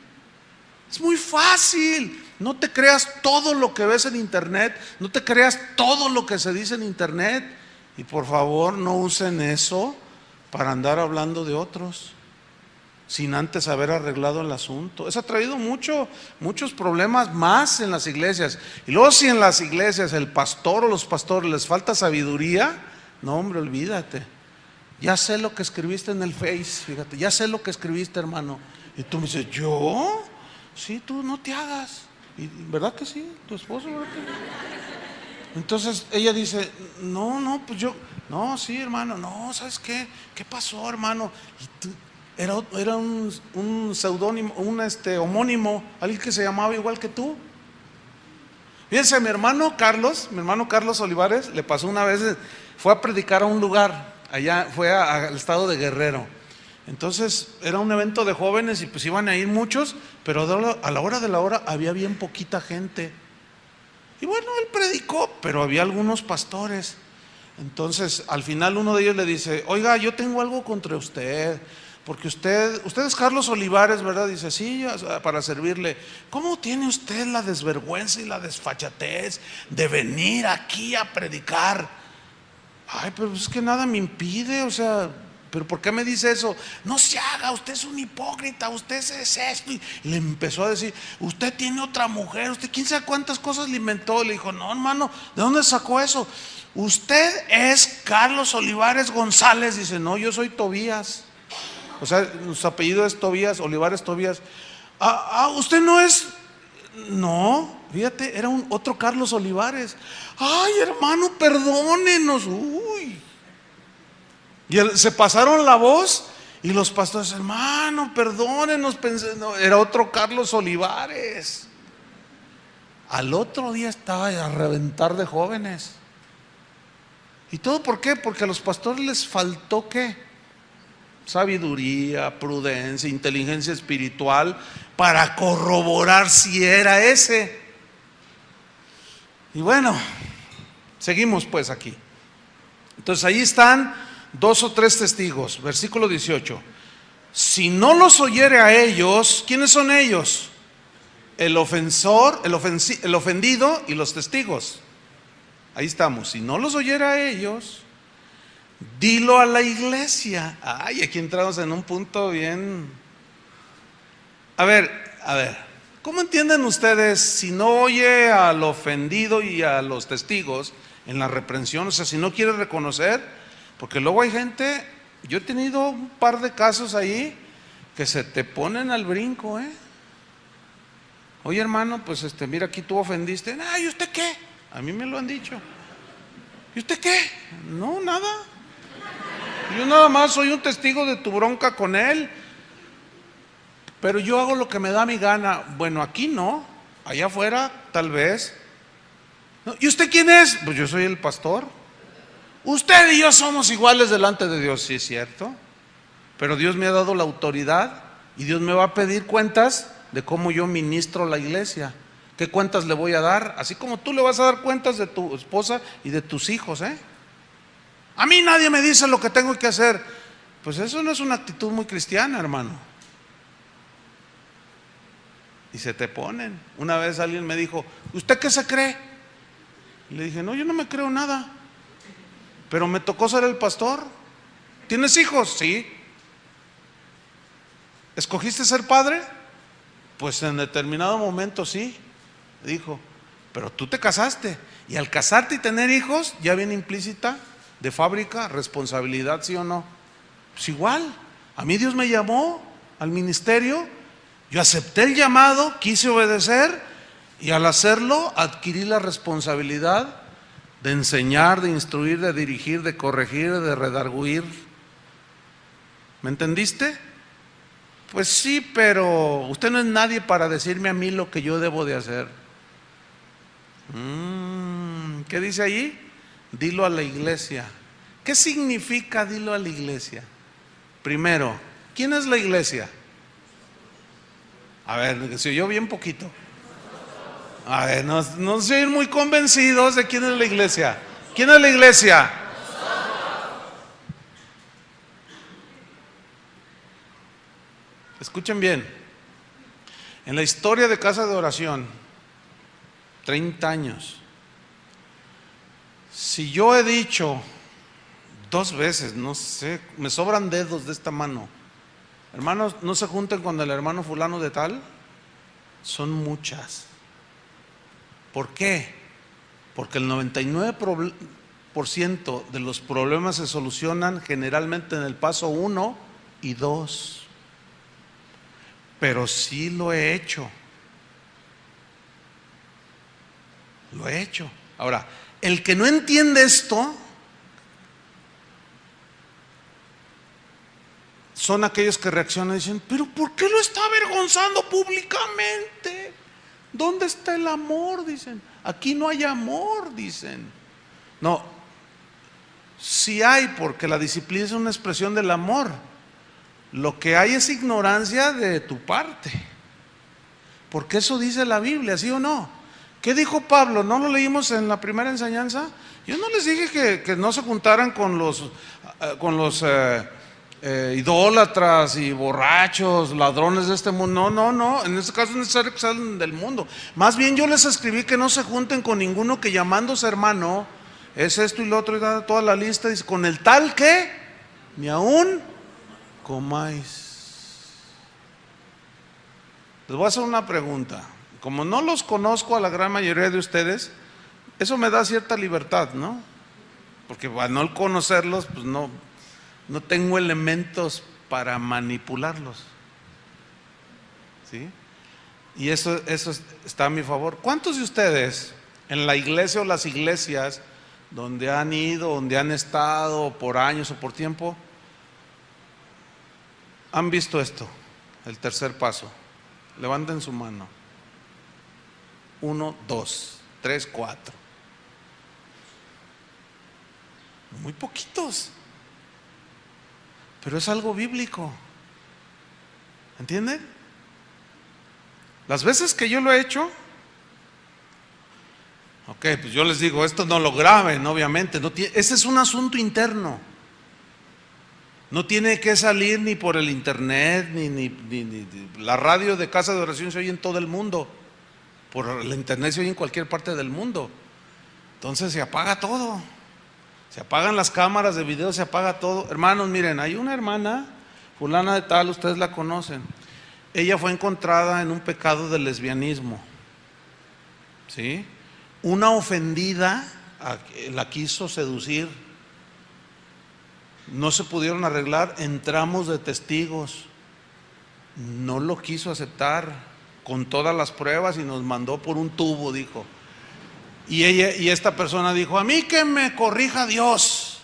Es muy fácil. No te creas todo lo que ves en internet, no te creas todo lo que se dice en internet, y por favor no usen eso para andar hablando de otros sin antes haber arreglado el asunto. Eso ha traído muchos problemas más en las iglesias. Y luego, si en las iglesias el pastor o los pastores les falta sabiduría, no, hombre, olvídate. Ya sé lo que escribiste en el Face, fíjate, ya sé lo que escribiste, hermano. Y tú me dices, ¿yo? Sí, tú no te hagas. ¿Y verdad que sí? ¿Tu esposo? ¿Verdad que sí? Entonces ella dice, no, pues yo, no, sí, hermano, no, ¿sabes qué? ¿Qué pasó, hermano? Y tú, era un seudónimo, homónimo, alguien que se llamaba igual que tú. Fíjense, mi hermano Carlos Olivares, le pasó una vez, fue a predicar a un lugar, allá fue al estado de Guerrero. Entonces era un evento de jóvenes y pues iban a ir muchos, pero a la hora de la hora había bien poquita gente. Y bueno, él predicó, pero había algunos pastores. Entonces, al final uno de ellos le dice: oiga, yo tengo algo contra usted, porque usted es Carlos Olivares, ¿verdad? Dice: sí, para servirle. ¿Cómo tiene usted la desvergüenza y la desfachatez de venir aquí a predicar? Ay, pero es que nada me impide, o sea, ¿pero por qué me dice eso? No se haga, usted es un hipócrita, usted es esto. Y le empezó a decir: usted tiene otra mujer, usted quién sabe cuántas cosas le inventó. Le dijo: no, hermano, ¿de dónde sacó eso? Usted es Carlos Olivares González. Dice: no, yo soy Tobías. O sea, su apellido es Tobías, Olivares Tobías. Usted no es. No, fíjate, era otro Carlos Olivares. Ay, hermano, perdónenos. Uy. Y se pasaron la voz. Y los pastores: hermano, perdónenos. No, era otro Carlos Olivares. Al otro día estaba a reventar de jóvenes. ¿Y todo por qué? Porque a los pastores les faltó ¿qué? Sabiduría, prudencia, inteligencia espiritual para corroborar si era ese. Y bueno, seguimos pues aquí. Entonces ahí están 2 o 3 testigos. Versículo 18: si no los oyere a ellos, ¿quiénes son ellos? El ofensor, el ofendido y los testigos. Ahí estamos. Si no los oyera a ellos, dilo a la iglesia. Ay, aquí entramos en un punto bien. A ver, ¿cómo entienden ustedes si no oye al ofendido y a los testigos en la reprensión? O sea, si no quiere reconocer, porque luego hay gente, yo he tenido un par de casos ahí que se te ponen al brinco, Oye, hermano, pues mira, aquí tú ofendiste. ¿Y usted qué? A mí me lo han dicho. ¿Y usted qué? No, nada. Yo nada más soy un testigo de tu bronca con él. Pero yo hago lo que me da mi gana. Bueno, aquí no. Allá afuera, tal vez. ¿Y usted quién es? Pues yo soy el pastor. Usted y yo somos iguales delante de Dios. Sí, es cierto. Pero Dios me ha dado la autoridad y Dios me va a pedir cuentas de cómo yo ministro la iglesia. ¿Qué cuentas le voy a dar? Así como tú le vas a dar cuentas de tu esposa y de tus hijos, A mí nadie me dice lo que tengo que hacer. Pues eso no es una actitud muy cristiana, hermano. Y se te ponen. Una vez alguien me dijo: ¿usted qué se cree? Y le dije: no, yo no me creo nada, pero me tocó ser el pastor. ¿Tienes hijos? Sí. ¿Escogiste ser padre? Pues en determinado momento sí. Dijo: pero tú te casaste, y al casarte y tener hijos ya viene implícita de fábrica responsabilidad, ¿sí o no? Pues igual, a mí Dios me llamó al ministerio, yo acepté el llamado, quise obedecer, y al hacerlo adquirí la responsabilidad de enseñar, de instruir, de dirigir, de corregir, de redarguir. ¿Me entendiste? Pues sí, pero usted no es nadie para decirme a mí lo que yo debo de hacer. ¿Qué dice ahí? Dilo a la iglesia. ¿Qué significa dilo a la iglesia? Primero, ¿quién es la iglesia? A ver, se oyó bien poquito. A ver, no se oyen muy convencidos de quién es la iglesia. ¿Quién es la iglesia? Escuchen bien. En la historia de Casa de Oración, 30 años, si yo he dicho 2 veces, no sé, me sobran dedos de esta mano: hermanos, no se junten con el hermano fulano de tal, son muchas. ¿Por qué? Porque el 99% de los problemas se solucionan generalmente en el paso 1 y 2. Pero sí lo he hecho. Lo he hecho. Ahora, el que no entiende esto son aquellos que reaccionan y dicen: pero ¿por qué lo está avergonzando públicamente? ¿Dónde está el amor? Dicen. Aquí no hay amor, dicen. No, sí hay, porque la disciplina es una expresión del amor. Lo que hay es ignorancia de tu parte, porque eso dice la Biblia, ¿sí o no? ¿Qué dijo Pablo? ¿No lo leímos en la primera enseñanza? Yo no les dije que no se juntaran con los idólatras y borrachos, ladrones de este mundo. No, en este caso es necesario que salgan del mundo. Más bien yo les escribí que no se junten con ninguno que llamándose hermano es esto y lo otro, y da toda la lista, dice, con el tal que ni aún comáis. Les voy a hacer una pregunta. Como no los conozco a la gran mayoría de ustedes, eso me da cierta libertad, ¿no? Porque al no conocerlos, pues no tengo elementos para manipularlos, ¿sí? Y eso está a mi favor. ¿Cuántos de ustedes en la iglesia o las iglesias donde han ido, donde han estado por años o por tiempo, han visto esto, el tercer paso? Levanten su mano. 1, 2, 3, 4. Muy poquitos. Pero es algo bíblico. ¿Entienden? Las veces que yo lo he hecho, ok, pues yo les digo, esto no lo graben, obviamente. Ese es un asunto interno. No tiene que salir ni por el internet, ni la radio de Casa de Oración se oye en todo el mundo. Por el internet se oye en cualquier parte del mundo. Entonces se apaga todo. Se apagan las cámaras de video, se apaga todo. Hermanos, miren, hay una hermana, fulana de tal, ustedes la conocen. Ella fue encontrada en un pecado de lesbianismo, ¿sí? Una ofendida la quiso seducir. No se pudieron arreglar, entramos de testigos. No lo quiso aceptar con todas las pruebas y nos mandó por un tubo, dijo. Y esta persona dijo, a mí que me corrija Dios,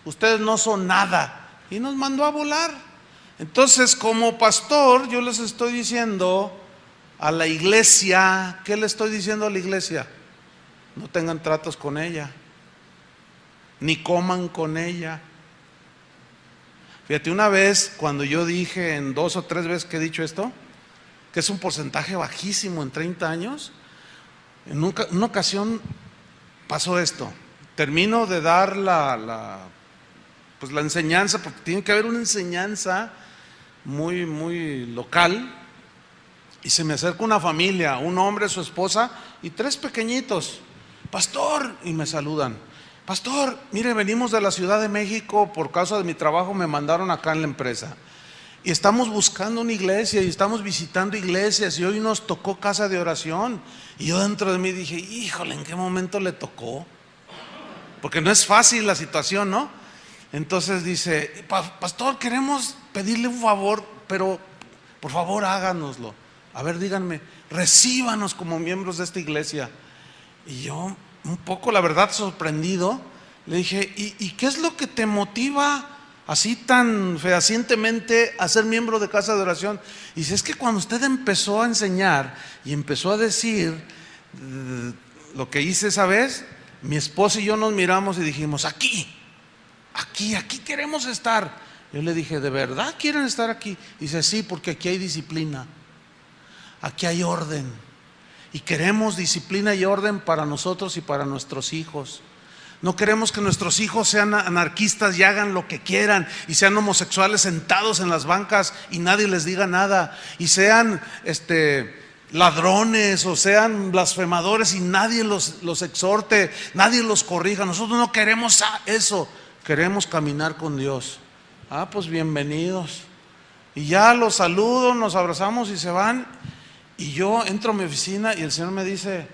ustedes no son nada, y nos mandó a volar. Entonces, como pastor, yo les estoy diciendo a la iglesia, ¿qué le estoy diciendo a la iglesia? No tengan tratos con ella, ni coman con ella. Fíjate, una vez cuando yo dije, en 2 o 3 veces que he dicho esto, que es un porcentaje bajísimo en 30 años, en una ocasión pasó esto. Termino de dar la enseñanza, porque tiene que haber una enseñanza muy, muy local, y se me acerca una familia, un hombre, su esposa y 3 pequeñitos. Pastor, y me saludan. Pastor, mire, venimos de la Ciudad de México, por causa de mi trabajo me mandaron acá en la empresa. Y estamos buscando una iglesia y estamos visitando iglesias y hoy nos tocó casa de oración. Y yo dentro de mí dije, híjole, ¿en qué momento le tocó? Porque no es fácil la situación, ¿no? Entonces dice, pastor, queremos pedirle un favor, pero por favor háganoslo. A ver, díganme, recíbanos como miembros de esta iglesia. Y yo, un poco, la verdad, sorprendido, le dije, ¿y qué es lo que te motiva así tan fehacientemente a ser miembro de casa de oración? Y dice, es que cuando usted empezó a enseñar y empezó a decir lo que hice esa vez, mi esposa y yo nos miramos y dijimos, aquí queremos estar. Yo le dije, ¿de verdad quieren estar aquí? Dice, sí, porque aquí hay disciplina, aquí hay orden, y queremos disciplina y orden para nosotros y para nuestros hijos. No queremos que nuestros hijos sean anarquistas y hagan lo que quieran, y sean homosexuales sentados en las bancas y nadie les diga nada, y sean ladrones o sean blasfemadores y nadie los exhorte, nadie los corrija. Nosotros no queremos eso, queremos caminar con Dios. Pues bienvenidos. Y ya los saludo, nos abrazamos y se van. Y yo entro a mi oficina y el Señor me dice,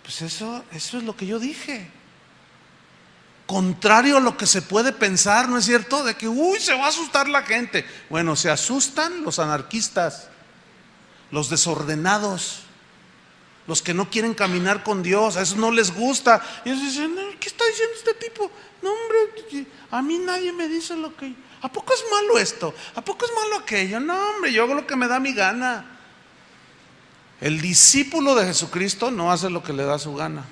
pues eso es lo que yo dije. Contrario a lo que se puede pensar, ¿no es cierto? De que, se va a asustar la gente. Bueno, se asustan los anarquistas, los desordenados, los que no quieren caminar con Dios. A eso no les gusta. Y ellos dicen, ¿qué está diciendo este tipo? No, hombre, a mí nadie me dice lo que... ¿A poco es malo esto? ¿A poco es malo aquello? No, hombre, yo hago lo que me da mi gana. El discípulo de Jesucristo no hace lo que le da su gana.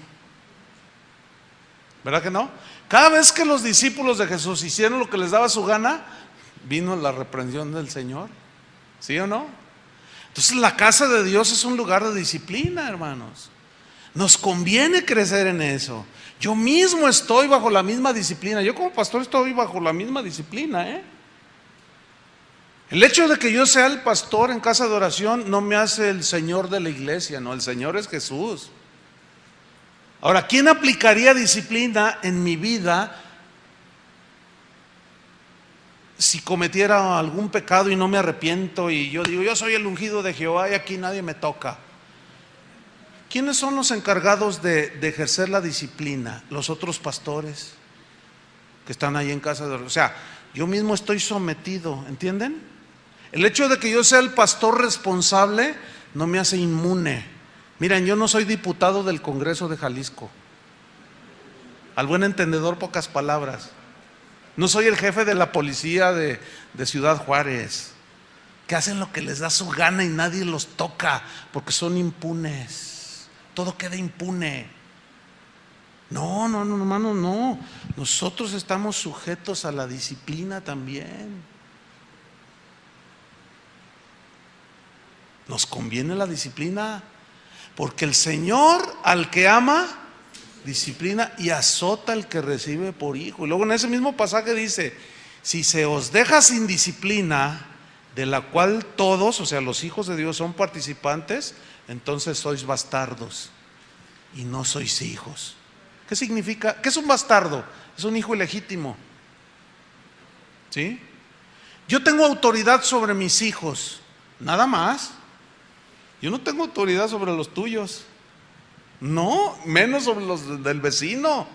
¿Verdad que no? Cada vez que los discípulos de Jesús hicieron lo que les daba su gana, vino la reprensión del Señor. ¿Sí o no? Entonces la casa de Dios es un lugar de disciplina, hermanos. Nos conviene crecer en eso. Yo mismo estoy bajo la misma disciplina. Yo como pastor estoy bajo la misma disciplina, El hecho de que yo sea el pastor en casa de oración no me hace el Señor de la iglesia, no, el Señor es Jesús. Ahora, ¿quién aplicaría disciplina en mi vida si cometiera algún pecado y no me arrepiento y yo digo, yo soy el ungido de Jehová y aquí nadie me toca? ¿Quiénes son los encargados de ejercer la disciplina? Los otros pastores que están ahí en casa de oración. O sea, yo mismo estoy sometido, ¿entienden? El hecho de que yo sea el pastor responsable no me hace inmune. Miren, yo no soy diputado del Congreso de Jalisco. Al buen entendedor, pocas palabras. No soy el jefe de la policía de Ciudad Juárez, que hacen lo que les da su gana y nadie los toca porque son impunes. Todo queda impune. No, hermano, no. Nosotros estamos sujetos a la disciplina también. Nos conviene la disciplina, porque el Señor al que ama, disciplina y azota al que recibe por hijo. Y luego en ese mismo pasaje dice, si se os deja sin disciplina, de la cual todos, o sea los hijos de Dios son participantes, entonces sois bastardos y no sois hijos. ¿Qué significa? ¿Qué es un bastardo? Es un hijo ilegítimo. ¿Sí? Yo tengo autoridad sobre mis hijos, nada más. Yo no tengo autoridad sobre los tuyos. No, menos sobre los del vecino. O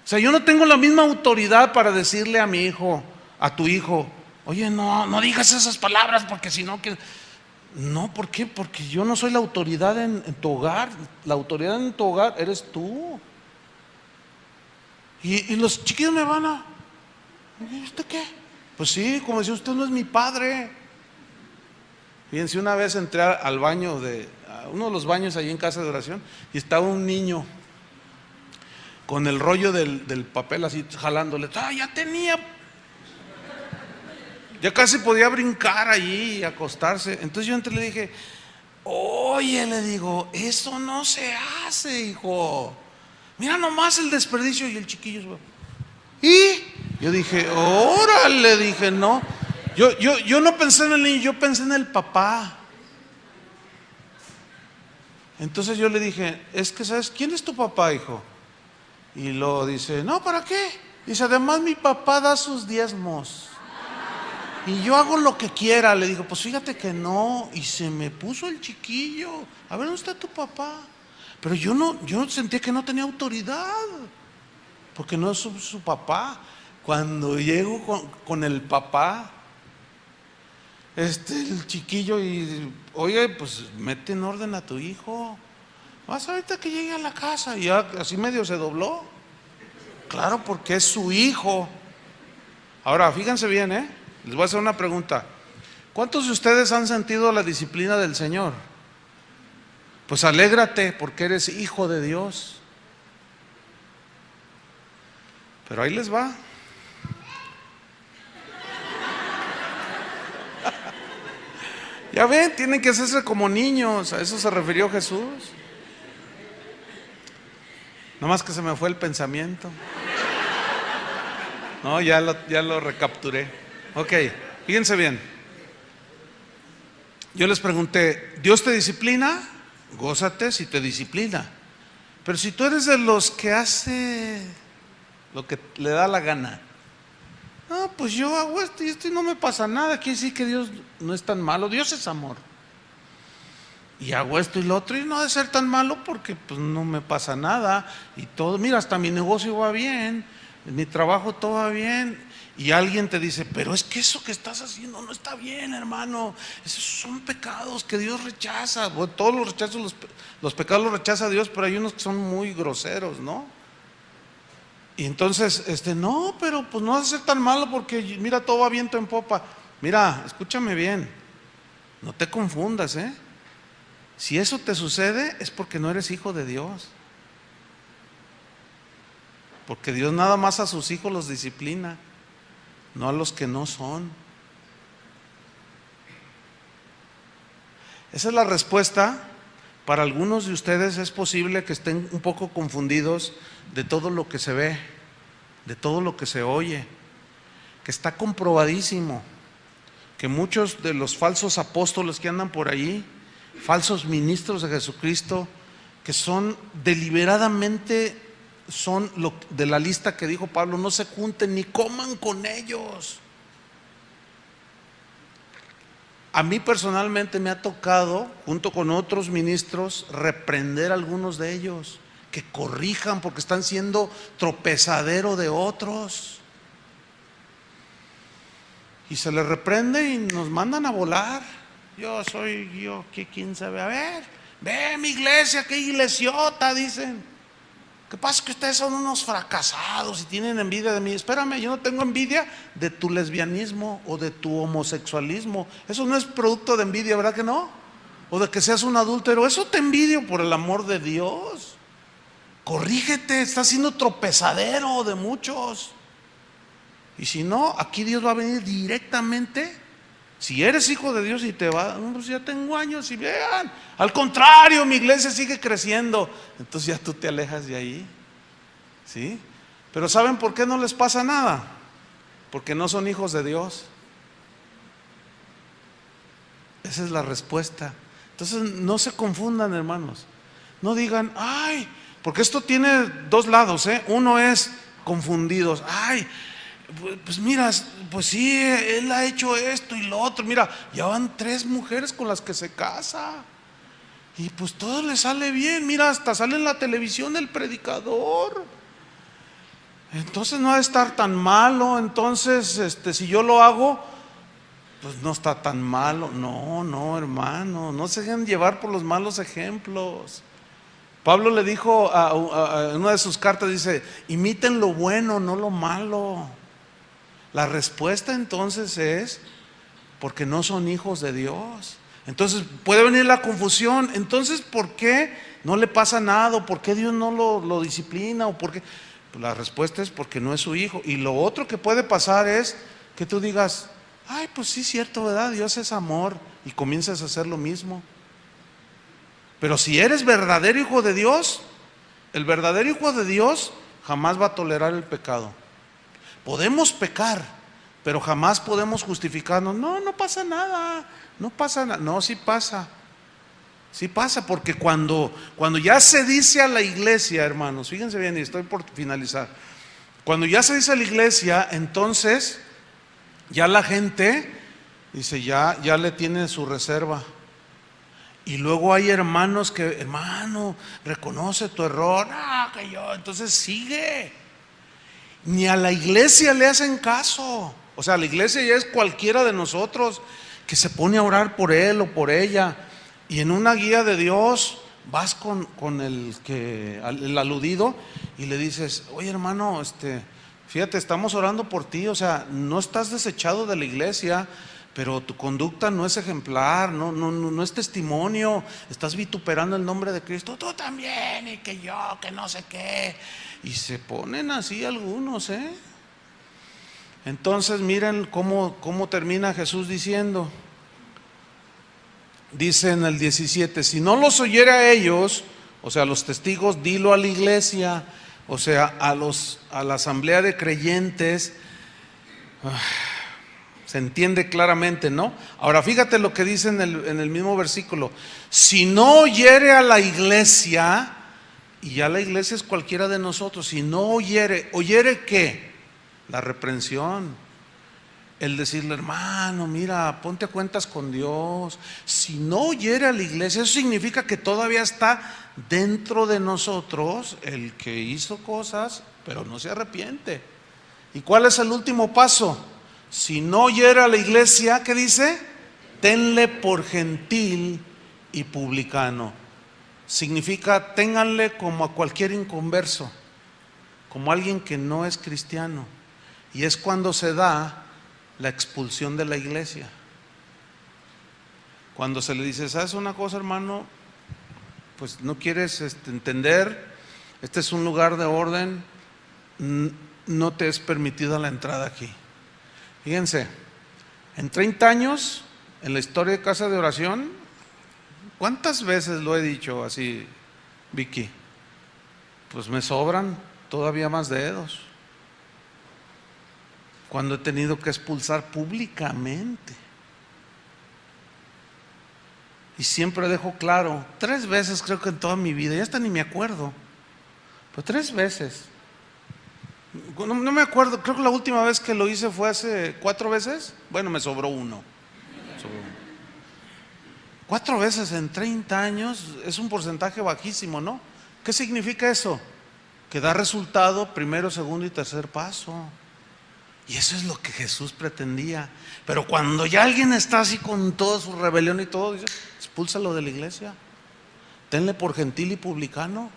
sea, yo no tengo la misma autoridad para decirle a mi hijo, a tu hijo, oye, no digas esas palabras porque si no que... No, ¿por qué? Porque yo no soy la autoridad en tu hogar. La autoridad en tu hogar eres tú. Y los chiquillos me van a... ¿Y usted qué? Pues sí, como si usted no es mi padre. Fíjense, una vez entré al baño a uno de los baños ahí en casa de oración y estaba un niño con el rollo del papel así jalándole. Ya casi podía brincar allí y acostarse. Entonces yo entré y le dije, oye, le digo, eso no se hace, hijo. Mira nomás el desperdicio. Y el chiquillo, y yo dije, órale, dije, no. Yo no pensé en el niño, yo pensé en el papá. Entonces yo le dije, es que ¿sabes quién es tu papá, hijo? Y luego dice, no, ¿para qué? Dice, además mi papá da sus diezmos y yo hago lo que quiera. Le digo, pues fíjate que no. Y se me puso el chiquillo. A ver, ¿dónde está tu papá? Pero yo sentía que no tenía autoridad, porque no es su papá. Cuando llego con el papá, el chiquillo, y oye, pues mete en orden a tu hijo. Vas ahorita que llegue a la casa. Y ya así medio se dobló. Claro, porque es su hijo. Ahora, fíjense bien, les voy a hacer una pregunta. ¿Cuántos de ustedes han sentido la disciplina del Señor? Pues alégrate porque eres hijo de Dios. Pero ahí les va. Ya ven, tienen que hacerse como niños. A eso se refirió Jesús. Nomás que se me fue el pensamiento. No, ya lo recapturé. Ok, fíjense bien. Yo les pregunté, ¿Dios te disciplina? Gózate si te disciplina. Pero si tú eres de los que hace lo que le da la gana, no, pues yo hago esto y no me pasa nada. Quiere decir que Dios no es tan malo. Dios es amor. Y hago esto y lo otro y no ha de ser tan malo porque pues no me pasa nada. Y todo, mira, hasta mi negocio va bien, mi trabajo todo va bien. Y alguien te dice, pero es que eso que estás haciendo no está bien, hermano. Esos son pecados que Dios rechaza. Bueno, todos los rechazos, los pecados los rechaza Dios, pero hay unos que son muy groseros, ¿no? Y entonces, no, pero pues no va a ser tan malo porque mira, todo va viento en popa. Mira, escúchame bien, no te confundas, Si eso te sucede es porque no eres hijo de Dios. Porque Dios nada más a sus hijos los disciplina, no a los que no son. Esa es la respuesta para algunos de ustedes es posible que estén un poco confundidos de todo lo que se ve, de todo lo que se oye, que está comprobadísimo que muchos de los falsos apóstoles que andan por ahí, falsos ministros de Jesucristo, que son deliberadamente, son de la lista que dijo Pablo, no se junten ni coman con ellos. A mí personalmente me ha tocado, junto con otros ministros, reprender a algunos de ellos, que corrijan porque están siendo tropezadero de otros. Y se les reprende y nos mandan a volar. ¿Quién sabe? A ver, ve mi iglesia, qué iglesiota, dicen. ¿Qué pasa? Que ustedes son unos fracasados y tienen envidia de mí. Espérame, yo no tengo envidia de tu lesbianismo o de tu homosexualismo. Eso no es producto de envidia, ¿verdad que no? O de que seas un adúltero. Eso te envidio, por el amor de Dios. Corrígete, estás siendo tropezadero de muchos. Y si no, aquí Dios va a venir directamente. Si eres hijo de Dios y te va, pues ya tengo años y vean, al contrario, mi iglesia sigue creciendo. Entonces ya tú te alejas de ahí, ¿sí? Pero ¿saben por qué no les pasa nada? Porque no son hijos de Dios. Esa es la respuesta. Entonces no se confundan, hermanos. No digan, ay, porque esto tiene dos lados, ¿eh? Uno es confundidos, ay, pues mira, pues sí, él ha hecho esto y lo otro. Mira, ya van 3 mujeres con las que se casa y pues todo le sale bien. Mira, hasta sale en la televisión el predicador. Entonces no ha de estar tan malo. Entonces, si yo lo hago, pues no está tan malo. No, hermano, no se dejen llevar por los malos ejemplos. Pablo le dijo en una de sus cartas, dice, imiten lo bueno, no lo malo. La respuesta entonces es porque no son hijos de Dios. Entonces puede venir la confusión. Entonces, ¿por qué no le pasa nada? ¿O por qué Dios no lo disciplina? ¿O por qué? Pues la respuesta es porque no es su hijo. Y lo otro que puede pasar es que tú digas, ay, pues sí, cierto, ¿verdad? Dios es amor, y comienzas a hacer lo mismo. Pero si eres verdadero hijo de Dios, el verdadero hijo de Dios jamás va a tolerar el pecado. Podemos pecar, pero jamás podemos justificarnos. No pasa nada, no pasa nada. No, sí pasa, porque cuando ya se dice a la iglesia, hermanos, fíjense bien, y estoy por finalizar. Cuando ya se dice a la iglesia, entonces ya la gente dice, ya le tiene su reserva. Y luego hay hermanos que, hermano, reconoce tu error. Que yo, entonces sigue. Ni a la iglesia le hacen caso. O sea, la iglesia ya es cualquiera de nosotros que se pone a orar por él o por ella. Y en una guía de Dios vas con el aludido y le dices, oye hermano, fíjate, estamos orando por ti. O sea, no estás desechado de la iglesia, pero tu conducta no es ejemplar, no es testimonio. Estás vituperando el nombre de Cristo. Tú también, y que yo, que no sé qué. Y se ponen así algunos, ¿eh? Entonces miren cómo termina Jesús diciendo. Dice en el 17, si no los oyera a ellos, o sea, a los testigos, dilo a la iglesia, o sea, a la asamblea de creyentes. Se entiende claramente, ¿no? Ahora fíjate lo que dice en el mismo versículo. Si no oyere a la iglesia, y ya la iglesia es cualquiera de nosotros, si no ¿oyere qué? La reprensión, el decirle, hermano, mira, ponte a cuentas con Dios. Si no oyere a la iglesia, eso significa que todavía está dentro de nosotros el que hizo cosas, pero no se arrepiente. ¿Y cuál es el último paso? Si no oyere a la iglesia, ¿qué dice? Tenle por gentil y publicano. Significa, ténganle como a cualquier inconverso, como alguien que no es cristiano. Y es cuando se da la expulsión de la iglesia. Cuando se le dice, ¿sabes una cosa, hermano? Pues no quieres entender, este es un lugar de orden, no te es permitida la entrada aquí. Fíjense, en 30 años, en la historia de Casa de Oración, ¿Cuántas veces lo he dicho así, Vicky? Pues me sobran todavía más dedos. Cuando he tenido que expulsar públicamente. Y siempre dejo claro, 3 veces creo que en toda mi vida, ya hasta ni me acuerdo, pero 3 veces. No me acuerdo, creo que la última vez que lo hice fue hace 4 veces. Bueno, me sobró uno. 4 veces en 30 años es un porcentaje bajísimo, ¿no? ¿Qué significa eso? Que da resultado primero, segundo y tercer paso. Y eso es lo que Jesús pretendía. Pero cuando ya alguien está así con toda su rebelión y todo, dice, expúlsalo de la iglesia. Tenle por gentil y publicano.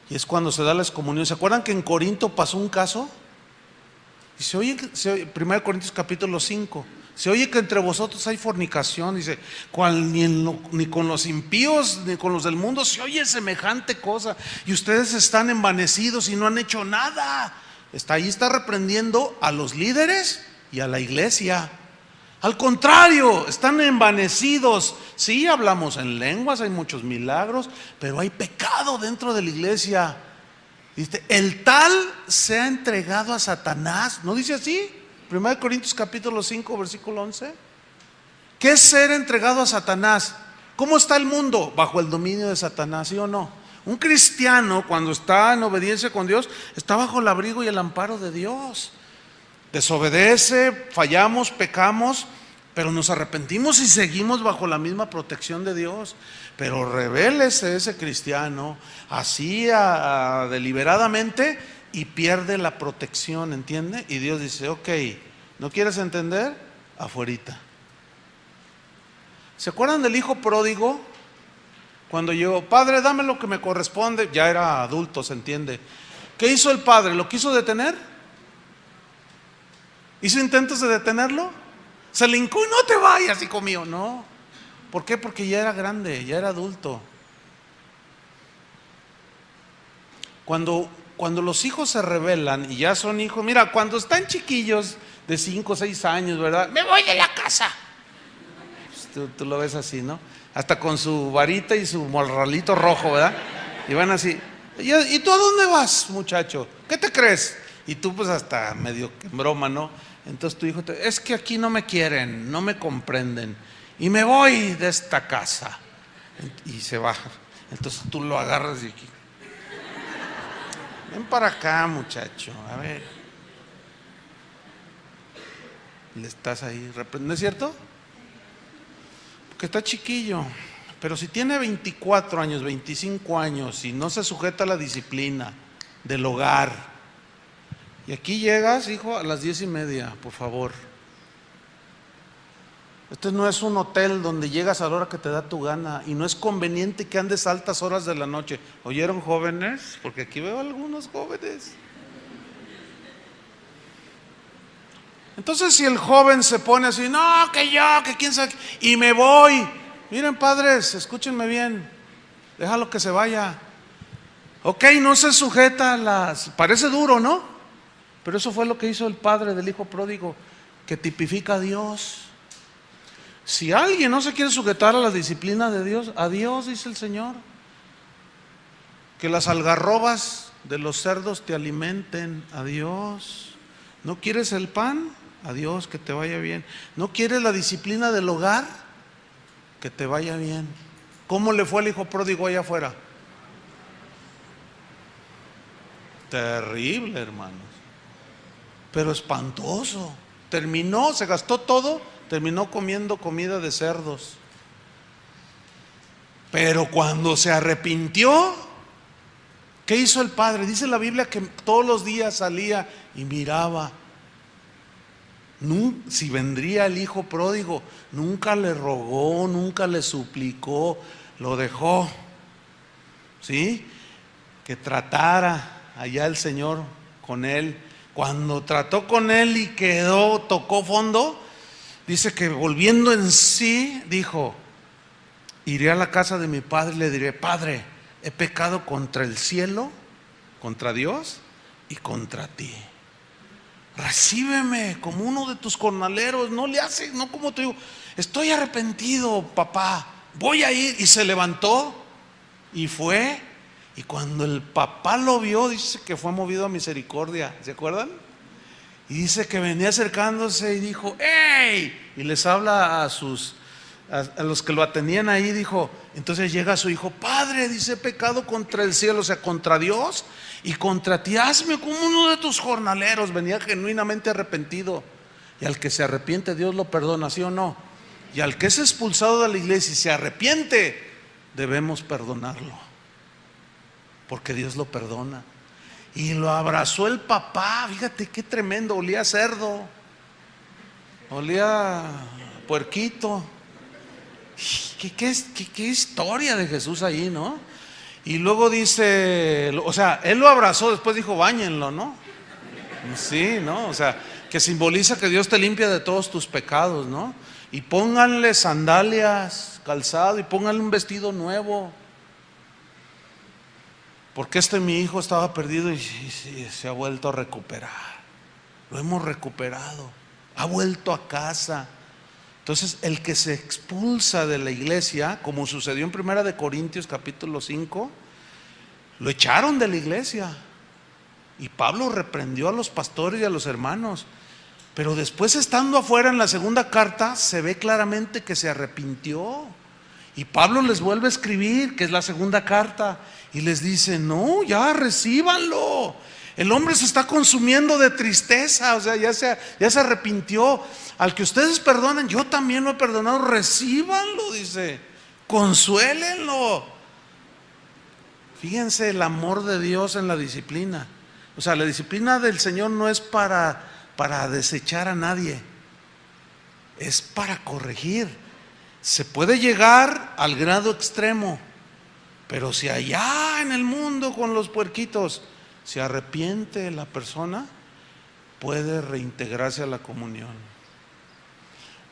Y es cuando se da la excomunión. ¿Se acuerdan que en Corinto pasó un caso? Y se oye 1 Corintios capítulo 5. Se oye que entre vosotros hay fornicación. Dice, ni con los impíos ni con los del mundo se oye semejante cosa. Y ustedes están envanecidos y no han hecho nada. Está reprendiendo a los líderes y a la iglesia. Al contrario, están envanecidos. Sí, hablamos en lenguas, hay muchos milagros, pero hay pecado dentro de la iglesia. Dice, el tal se ha entregado a Satanás. ¿No dice así? 1 Corintios capítulo 5, versículo 11. ¿Qué es ser entregado a Satanás? ¿Cómo está el mundo? Bajo el dominio de Satanás, ¿sí o no? Un cristiano, cuando está en obediencia con Dios, está bajo el abrigo y el amparo de Dios. Desobedece, fallamos, pecamos, pero nos arrepentimos y seguimos bajo la misma protección de Dios. Pero rebélese ese cristiano así deliberadamente y pierde la protección, ¿entiende? Y Dios dice, ok, ¿no quieres entender? Afuerita. ¿Se acuerdan del hijo pródigo? Cuando llegó, padre, dame lo que me corresponde. Ya era adulto, ¿se entiende? ¿Qué hizo el padre? ¿Lo quiso detener? ¿Hizo intentos de detenerlo? Se le hincó y no te vayas, hijo mío. No. ¿Por qué? Porque ya era grande, ya era adulto. Cuando los hijos se rebelan y ya son hijos, mira, cuando están chiquillos de 5 o 6 años, ¿verdad? Me voy de la casa. Pues tú lo ves así, ¿no? Hasta con su varita y su morralito rojo, ¿verdad? Y van así. ¿Y tú a dónde vas, muchacho? ¿Qué te crees? Y tú pues hasta medio en broma, ¿no? Entonces tu hijo es que aquí no me quieren, no me comprenden y me voy de esta casa. Y se va. Entonces tú lo agarras y aquí, ven para acá, muchacho, a ver. Le estás ahí, ¿no es cierto? Porque está chiquillo. Pero si tiene 24 años, 25 años y no se sujeta a la disciplina del hogar, y aquí llegas, hijo, a las 10:30, por favor. Este no es un hotel donde llegas a la hora que te da tu gana y no es conveniente que andes a altas horas de la noche. ¿Oyeron, jóvenes? Porque aquí veo algunos jóvenes. Entonces si el joven se pone así, no, que yo, que quién sabe, y me voy. Miren, padres, escúchenme bien, déjalo que se vaya. Ok, no se sujeta a las... Parece duro, ¿no? Pero eso fue lo que hizo el padre del hijo pródigo, que tipifica a Dios. Si alguien no se quiere sujetar a la disciplina de Dios, a Dios, dice el Señor, que las algarrobas de los cerdos te alimenten, a Dios. ¿No quieres el pan? A Dios, que te vaya bien. ¿No quieres la disciplina del hogar? Que te vaya bien. ¿Cómo le fue al hijo pródigo allá afuera? Terrible, hermanos, pero espantoso. Terminó, se gastó todo, terminó comiendo comida de cerdos. Pero cuando se arrepintió, ¿qué hizo el padre? Dice la Biblia que todos los días salía y miraba. Si vendría el hijo pródigo, nunca le rogó, nunca le suplicó, lo dejó, ¿sí? Que tratara allá el Señor con él. Cuando trató con él y tocó fondo, dice que volviendo en sí, dijo, iré a la casa de mi padre y le diré, Padre, he pecado contra el cielo, contra Dios y contra ti. Recíbeme como uno de tus jornaleros. No le haces, no como te digo, estoy arrepentido, papá, voy a ir. Y se levantó y fue. Y cuando el papá lo vio, dice que fue movido a misericordia. ¿Se acuerdan? Y dice que venía acercándose y dijo: ¡Ey! Y les habla a los que lo atendían ahí. Dijo, entonces llega su hijo: Padre, dice, he pecado contra el cielo, o sea, contra Dios y contra ti. Hazme como uno de tus jornaleros. Venía genuinamente arrepentido. Y al que se arrepiente, Dios lo perdona, ¿sí o no? Y al que es expulsado de la iglesia y se arrepiente, debemos perdonarlo, porque Dios lo perdona. Y lo abrazó el papá. Fíjate qué tremendo. Olía a cerdo, olía a puerquito. ¿Qué historia de Jesús ahí, ¿no? Y luego dice, o sea, él lo abrazó, después dijo: báñenlo, ¿no? Sí, ¿no? O sea, que simboliza que Dios te limpia de todos tus pecados, ¿no? Y pónganle sandalias, calzado, y pónganle un vestido nuevo, porque mi hijo estaba perdido y se ha vuelto a recuperar. Lo hemos recuperado, ha vuelto a casa. Entonces, el que se expulsa de la iglesia, como sucedió en 1 Corintios capítulo 5, lo echaron de la iglesia. Y Pablo reprendió a los pastores y a los hermanos. Pero después, estando afuera en la segunda carta, se ve claramente que se arrepintió. Y Pablo les vuelve a escribir, que es la segunda carta, y les dice: no, ya recíbanlo. El hombre se está consumiendo de tristeza, o sea, ya se arrepintió. Al que ustedes perdonen, yo también lo he perdonado. Recíbanlo, dice, consuélenlo. Fíjense el amor de Dios en la disciplina. O sea, la disciplina del Señor no es para desechar a nadie, es para corregir. Se puede llegar al grado extremo, pero si allá en el mundo con los puerquitos se arrepiente la persona, puede reintegrarse a la comunión.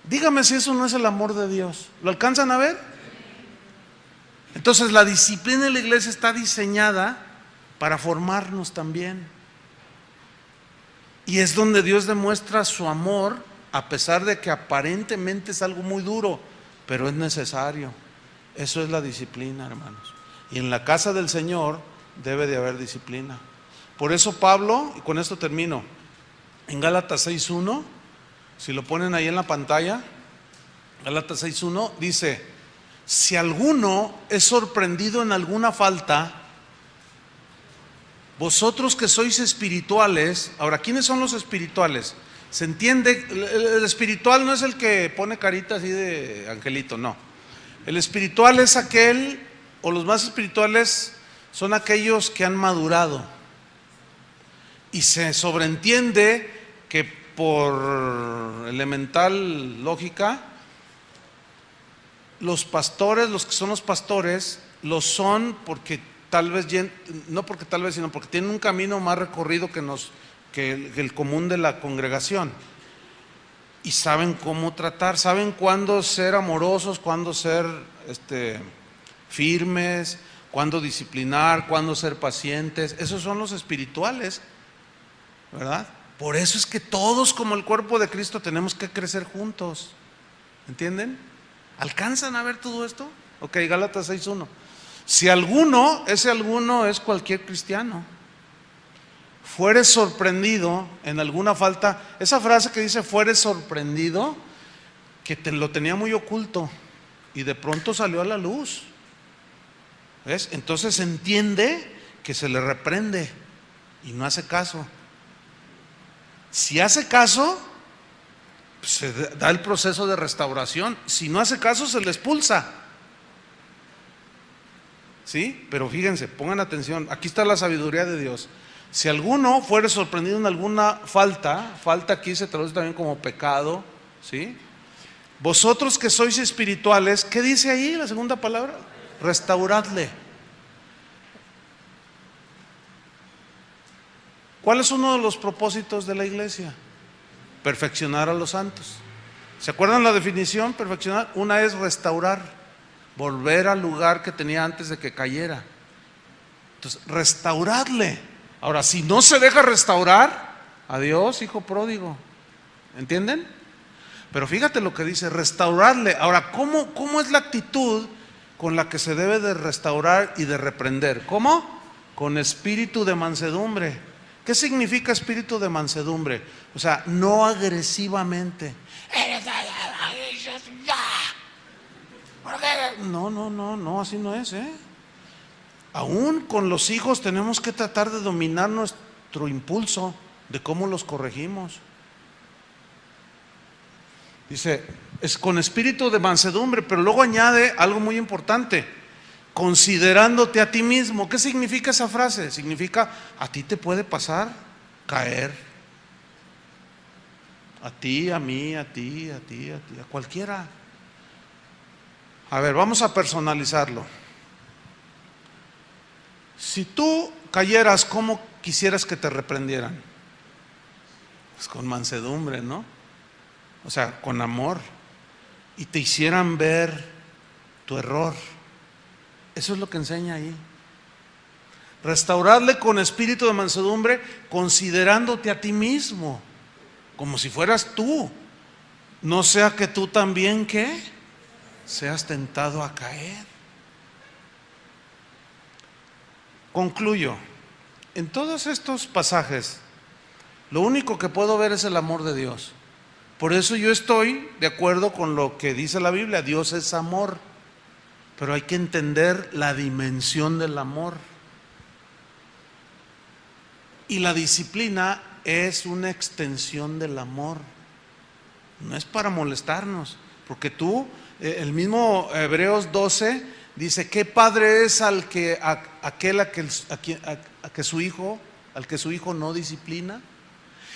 Dígame si eso no es el amor de Dios. ¿Lo alcanzan a ver? Entonces, la disciplina en la iglesia está diseñada para formarnos también. Y es donde Dios demuestra su amor, a pesar de que aparentemente es algo muy duro, pero es necesario. Eso es la disciplina, hermanos. Y en la casa del Señor debe de haber disciplina. Por eso Pablo, y con esto termino, en Gálatas 6:1, si lo ponen ahí en la pantalla, Gálatas 6:1 dice: si alguno es sorprendido en alguna falta, vosotros que sois espirituales. Ahora, ¿quiénes son los espirituales? Se entiende, el espiritual no es el que pone carita así de angelito, no. El espiritual es aquel, o los más espirituales son aquellos que han madurado. Y se sobreentiende que por elemental lógica, los pastores, los que son los pastores, lo son porque tal vez, no porque tal vez, sino porque tienen un camino más recorrido que el común de la congregación. Y saben cómo tratar, saben cuándo ser amorosos, cuándo ser firmes, cuándo disciplinar, cuándo ser pacientes. Esos son los espirituales, ¿verdad? Por eso es que todos, como el cuerpo de Cristo, tenemos que crecer juntos. ¿Entienden? ¿Alcanzan a ver todo esto? Ok, Gálatas 6:1. Si alguno, ese alguno es cualquier cristiano, fueres sorprendido en alguna falta, esa frase que dice fueres sorprendido, que lo tenía muy oculto y de pronto salió a la luz, ¿ves? Entonces entiende que se le reprende y no hace caso. Si hace caso, se da el proceso de restauración. Si no hace caso, se le expulsa. ¿Sí? Pero fíjense, pongan atención, aquí está la sabiduría de Dios. Si alguno fuere sorprendido en alguna falta aquí se traduce también como pecado, ¿sí? Vosotros que sois espirituales, ¿qué dice ahí la segunda palabra? Restauradle. ¿Cuál es uno de los propósitos de la iglesia? Perfeccionar a los santos. ¿Se acuerdan la definición? Perfeccionar. Una es restaurar, volver al lugar que tenía antes de que cayera. Entonces, restauradle. Ahora, si no se deja restaurar, adiós, hijo pródigo. ¿Entienden? Pero fíjate lo que dice, restaurarle. Ahora, ¿cómo es la actitud con la que se debe de restaurar y de reprender? ¿Cómo? Con espíritu de mansedumbre. ¿Qué significa espíritu de mansedumbre? O sea, no agresivamente. No, así no es, ¿eh? Aún con los hijos tenemos que tratar de dominar nuestro impulso de cómo los corregimos. Dice, es con espíritu de mansedumbre, pero luego añade algo muy importante, considerándote a ti mismo. ¿Qué significa esa frase? Significa, a ti te puede pasar caer. A ti, a mí, a ti, a ti, a ti, a cualquiera. A ver, vamos a personalizarlo. Si tú cayeras, ¿cómo quisieras que te reprendieran? Pues con mansedumbre, ¿no? O sea, con amor. Y te hicieran ver tu error. Eso es lo que enseña ahí. Restaurarle con espíritu de mansedumbre, considerándote a ti mismo, como si fueras tú. No sea que tú también, ¿qué? Seas tentado a caer. Concluyo. En todos estos pasajes, lo único que puedo ver es el amor de Dios. Por eso yo estoy de acuerdo con lo que dice la Biblia, Dios es amor, pero hay que entender la dimensión del amor. Y la disciplina es una extensión del amor, no es para molestarnos, porque el mismo Hebreos 12 dice, ¿qué padre es al que su hijo no disciplina?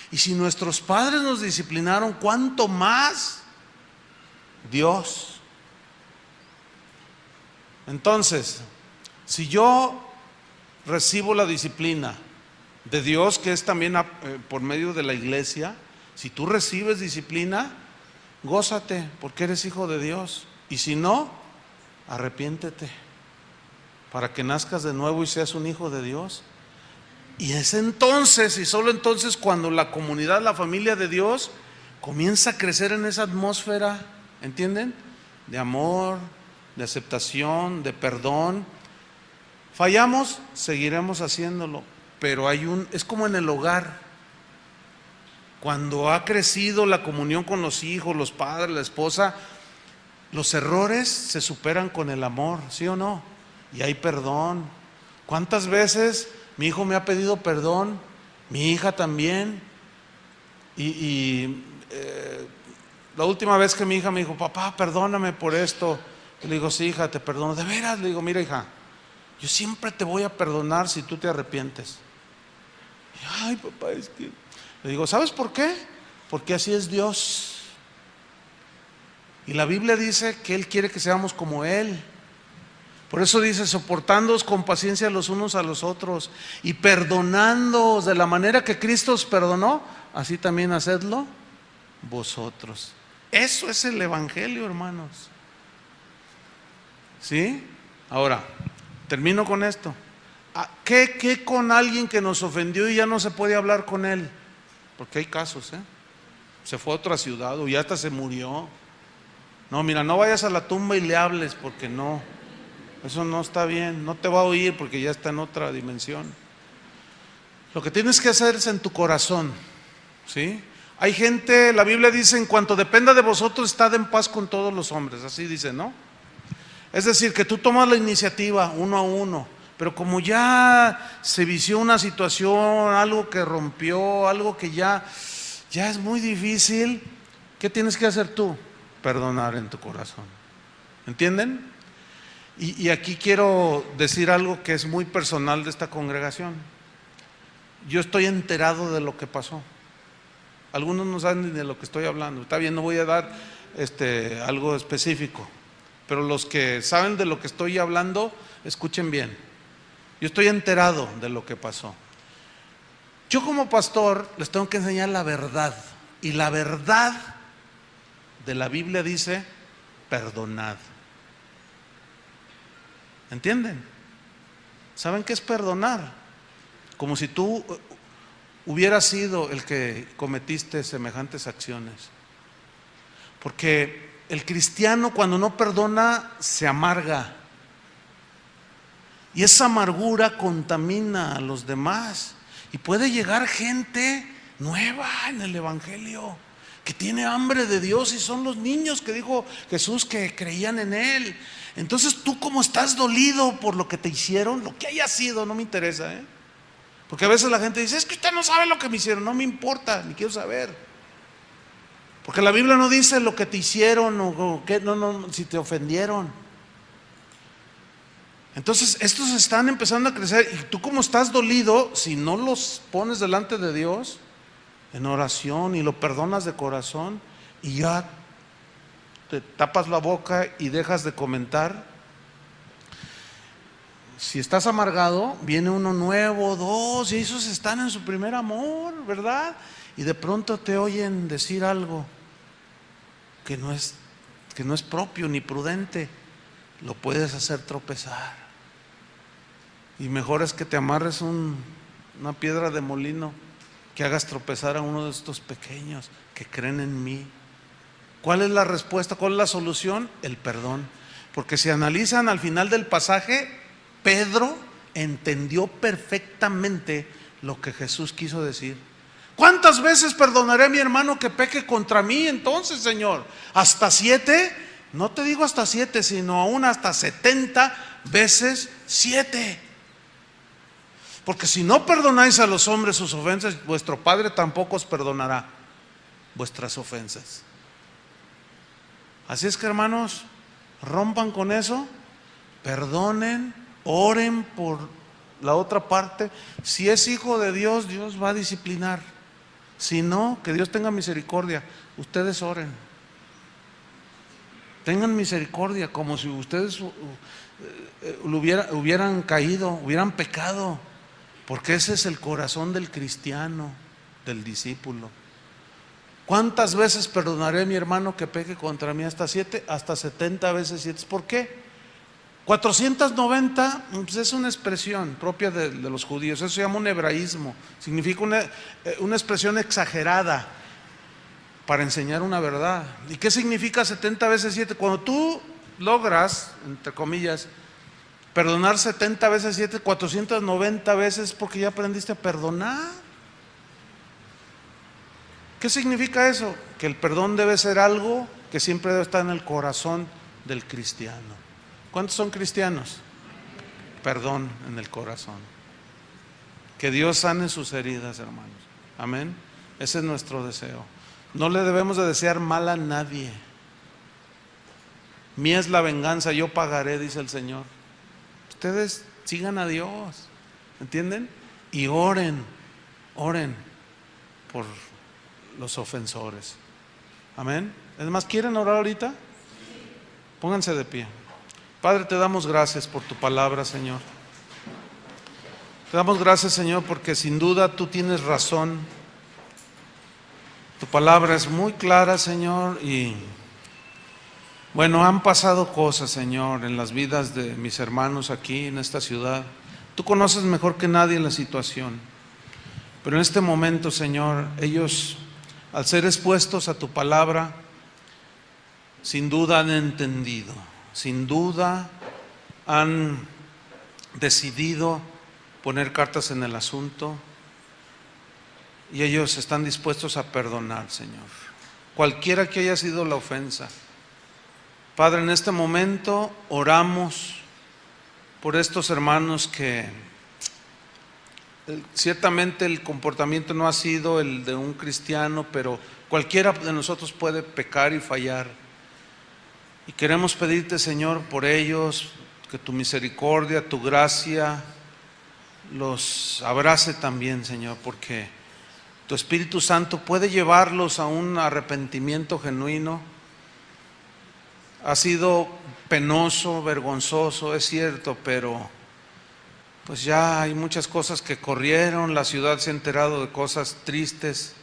Y si nuestros padres nos disciplinaron, ¿cuánto más Dios? Entonces, si yo recibo la disciplina de Dios, que es también por medio de la iglesia, si tú recibes disciplina, gózate porque eres hijo de Dios. Y si no, arrepiéntete para que nazcas de nuevo y seas un hijo de Dios. Y es entonces, y solo entonces, cuando la comunidad, la familia de Dios comienza a crecer en esa atmósfera, ¿entienden? De amor, de aceptación, de perdón. Fallamos, seguiremos haciéndolo, pero es como en el hogar. Cuando ha crecido la comunión con los hijos, los padres, la esposa, los errores se superan con el amor, ¿sí o no? Y hay perdón. ¿Cuántas veces mi hijo me ha pedido perdón? Mi hija también. La última vez que mi hija me dijo, papá, perdóname por esto. Yo le digo, sí, hija, te perdono. ¿De veras? Le digo, mira, hija, yo siempre te voy a perdonar si tú te arrepientes. Y, ay, papá, es que... Le digo, ¿sabes por qué? Porque así es Dios. Y la Biblia dice que Él quiere que seamos como Él. Por eso dice, soportándoos con paciencia los unos a los otros y perdonándoos de la manera que Cristo os perdonó, así también hacedlo vosotros. Eso es el Evangelio, hermanos. ¿Sí? Ahora, termino con esto. ¿Qué con alguien que nos ofendió y ya no se puede hablar con él? Porque hay casos, se fue a otra ciudad o ya hasta se murió. No, mira, no vayas a la tumba y le hables, porque no, eso no está bien, no te va a oír porque ya está en otra dimensión. Lo que tienes que hacer es en tu corazón, ¿sí? Hay gente, la Biblia dice, en cuanto dependa de vosotros, estad en paz con todos los hombres, así dice, ¿no? Es decir, que tú tomas la iniciativa uno a uno, pero como ya se vició una situación, algo que rompió, algo que ya es muy difícil, ¿qué tienes que hacer tú? Perdonar en tu corazón. ¿Entienden? Y aquí quiero decir algo que es muy personal de esta congregación. Yo estoy enterado de lo que pasó. Algunos no saben ni de lo que estoy hablando. Está bien, no voy a dar algo específico, pero los que saben de lo que estoy hablando, escuchen bien. Yo estoy enterado de lo que pasó. Yo como pastor les tengo que enseñar la verdad, y la verdad de la Biblia dice, perdonad. ¿Entienden? ¿Saben qué es perdonar? Como si tú hubieras sido el que cometiste semejantes acciones. Porque el cristiano cuando no perdona se amarga. Y esa amargura contamina a los demás. Y puede llegar gente nueva en el Evangelio, que tiene hambre de Dios, y son los niños que dijo Jesús que creían en Él. Entonces tú, como estás dolido por lo que te hicieron, lo que haya sido, no me interesa, porque a veces la gente dice: es que usted no sabe lo que me hicieron. No me importa, ni quiero saber, porque la Biblia no dice lo que te hicieron o qué, no, si te ofendieron. Entonces estos están empezando a crecer, y tú, como estás dolido, si no los pones delante de Dios en oración y lo perdonas de corazón, y ya te tapas la boca y dejas de comentar, si estás amargado, viene uno nuevo, dos, y esos están en su primer amor, ¿verdad? Y de pronto te oyen decir algo que no es propio ni prudente, lo puedes hacer tropezar. Y mejor es que te amarres una piedra de molino, que hagas tropezar a uno de estos pequeños que creen en mí. ¿Cuál es la respuesta? ¿Cuál es la solución? El perdón. Porque si analizan al final del pasaje, Pedro entendió perfectamente lo que Jesús quiso decir. ¿Cuántas veces perdonaré a mi hermano que peque contra mí entonces, Señor? ¿Hasta 7? No te digo hasta 7, sino aún hasta 70 veces 7. Porque si no perdonáis a los hombres sus ofensas, vuestro Padre tampoco os perdonará vuestras ofensas. Así es que, hermanos, rompan con eso, perdonen, oren por la otra parte. Si es hijo de Dios, Dios va a disciplinar. Si no, que Dios tenga misericordia. Ustedes oren, tengan misericordia, como si ustedes hubieran caído, hubieran pecado. Porque ese es el corazón del cristiano, del discípulo. ¿Cuántas veces perdonaré a mi hermano que peque contra mí? ¿Hasta 7? Hasta 70 veces 7. ¿Por qué? 490 pues es una expresión propia de los judíos. Eso se llama un hebraísmo. Significa una expresión exagerada para enseñar una verdad. ¿Y qué significa 70 veces 7? Cuando tú logras, entre comillas, perdonar 70 veces 7, 490 veces, porque ya aprendiste a perdonar. ¿Qué significa eso? Que el perdón debe ser algo que siempre debe estar en el corazón del cristiano. ¿Cuántos son cristianos? Perdón en el corazón. Que Dios sane sus heridas, hermanos. Amén. Ese es nuestro deseo. No le debemos de desear mal a nadie. Mía es la venganza, yo pagaré, dice el Señor. Ustedes sigan a Dios, ¿entienden? Y oren por los ofensores. Amén. Es más, ¿quieren orar ahorita? Pónganse de pie. Padre, te damos gracias por tu palabra, Señor. Te damos gracias, Señor, porque sin duda tú tienes razón. Tu palabra es muy clara, Señor, y bueno, han pasado cosas, Señor, en las vidas de mis hermanos aquí en esta ciudad. Tú conoces mejor que nadie la situación, pero en este momento, Señor, ellos, al ser expuestos a tu palabra, sin duda han entendido, sin duda han decidido poner cartas en el asunto, y ellos están dispuestos a perdonar, Señor, cualquiera que haya sido la ofensa. Padre, en este momento oramos por estos hermanos que ciertamente el comportamiento no ha sido el de un cristiano, pero cualquiera de nosotros puede pecar y fallar. Y queremos pedirte, Señor, por ellos, que tu misericordia, tu gracia los abrace también, Señor, porque tu Espíritu Santo puede llevarlos a un arrepentimiento genuino. Ha sido penoso, vergonzoso, es cierto, pero pues ya hay muchas cosas que corrieron, la ciudad se ha enterado de cosas tristes,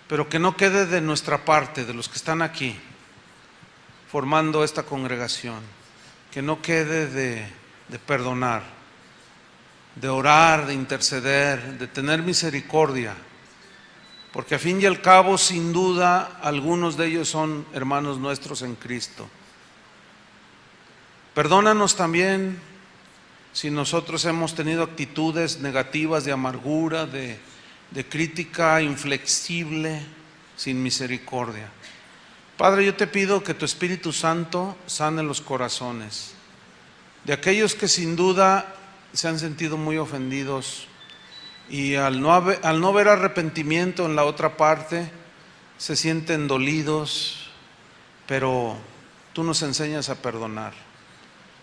pero que no quede de nuestra parte, de los que están aquí formando esta congregación, que no quede de perdonar, de orar, de interceder, de tener misericordia por porque a fin y al cabo, sin duda, algunos de ellos son hermanos nuestros en Cristo. Perdónanos también si nosotros hemos tenido actitudes negativas de amargura, de crítica inflexible, sin misericordia. Padre, yo te pido que tu Espíritu Santo sane los corazones de aquellos que sin duda se han sentido muy ofendidos y al no ver arrepentimiento en la otra parte, se sienten dolidos, pero tú nos enseñas a perdonar.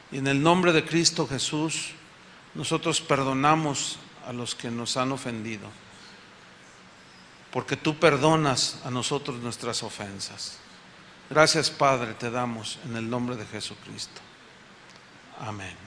Y en el nombre de Cristo Jesús, nosotros perdonamos a los que nos han ofendido, porque tú perdonas a nosotros nuestras ofensas. Gracias, Padre, te damos en el nombre de Jesucristo. Amén.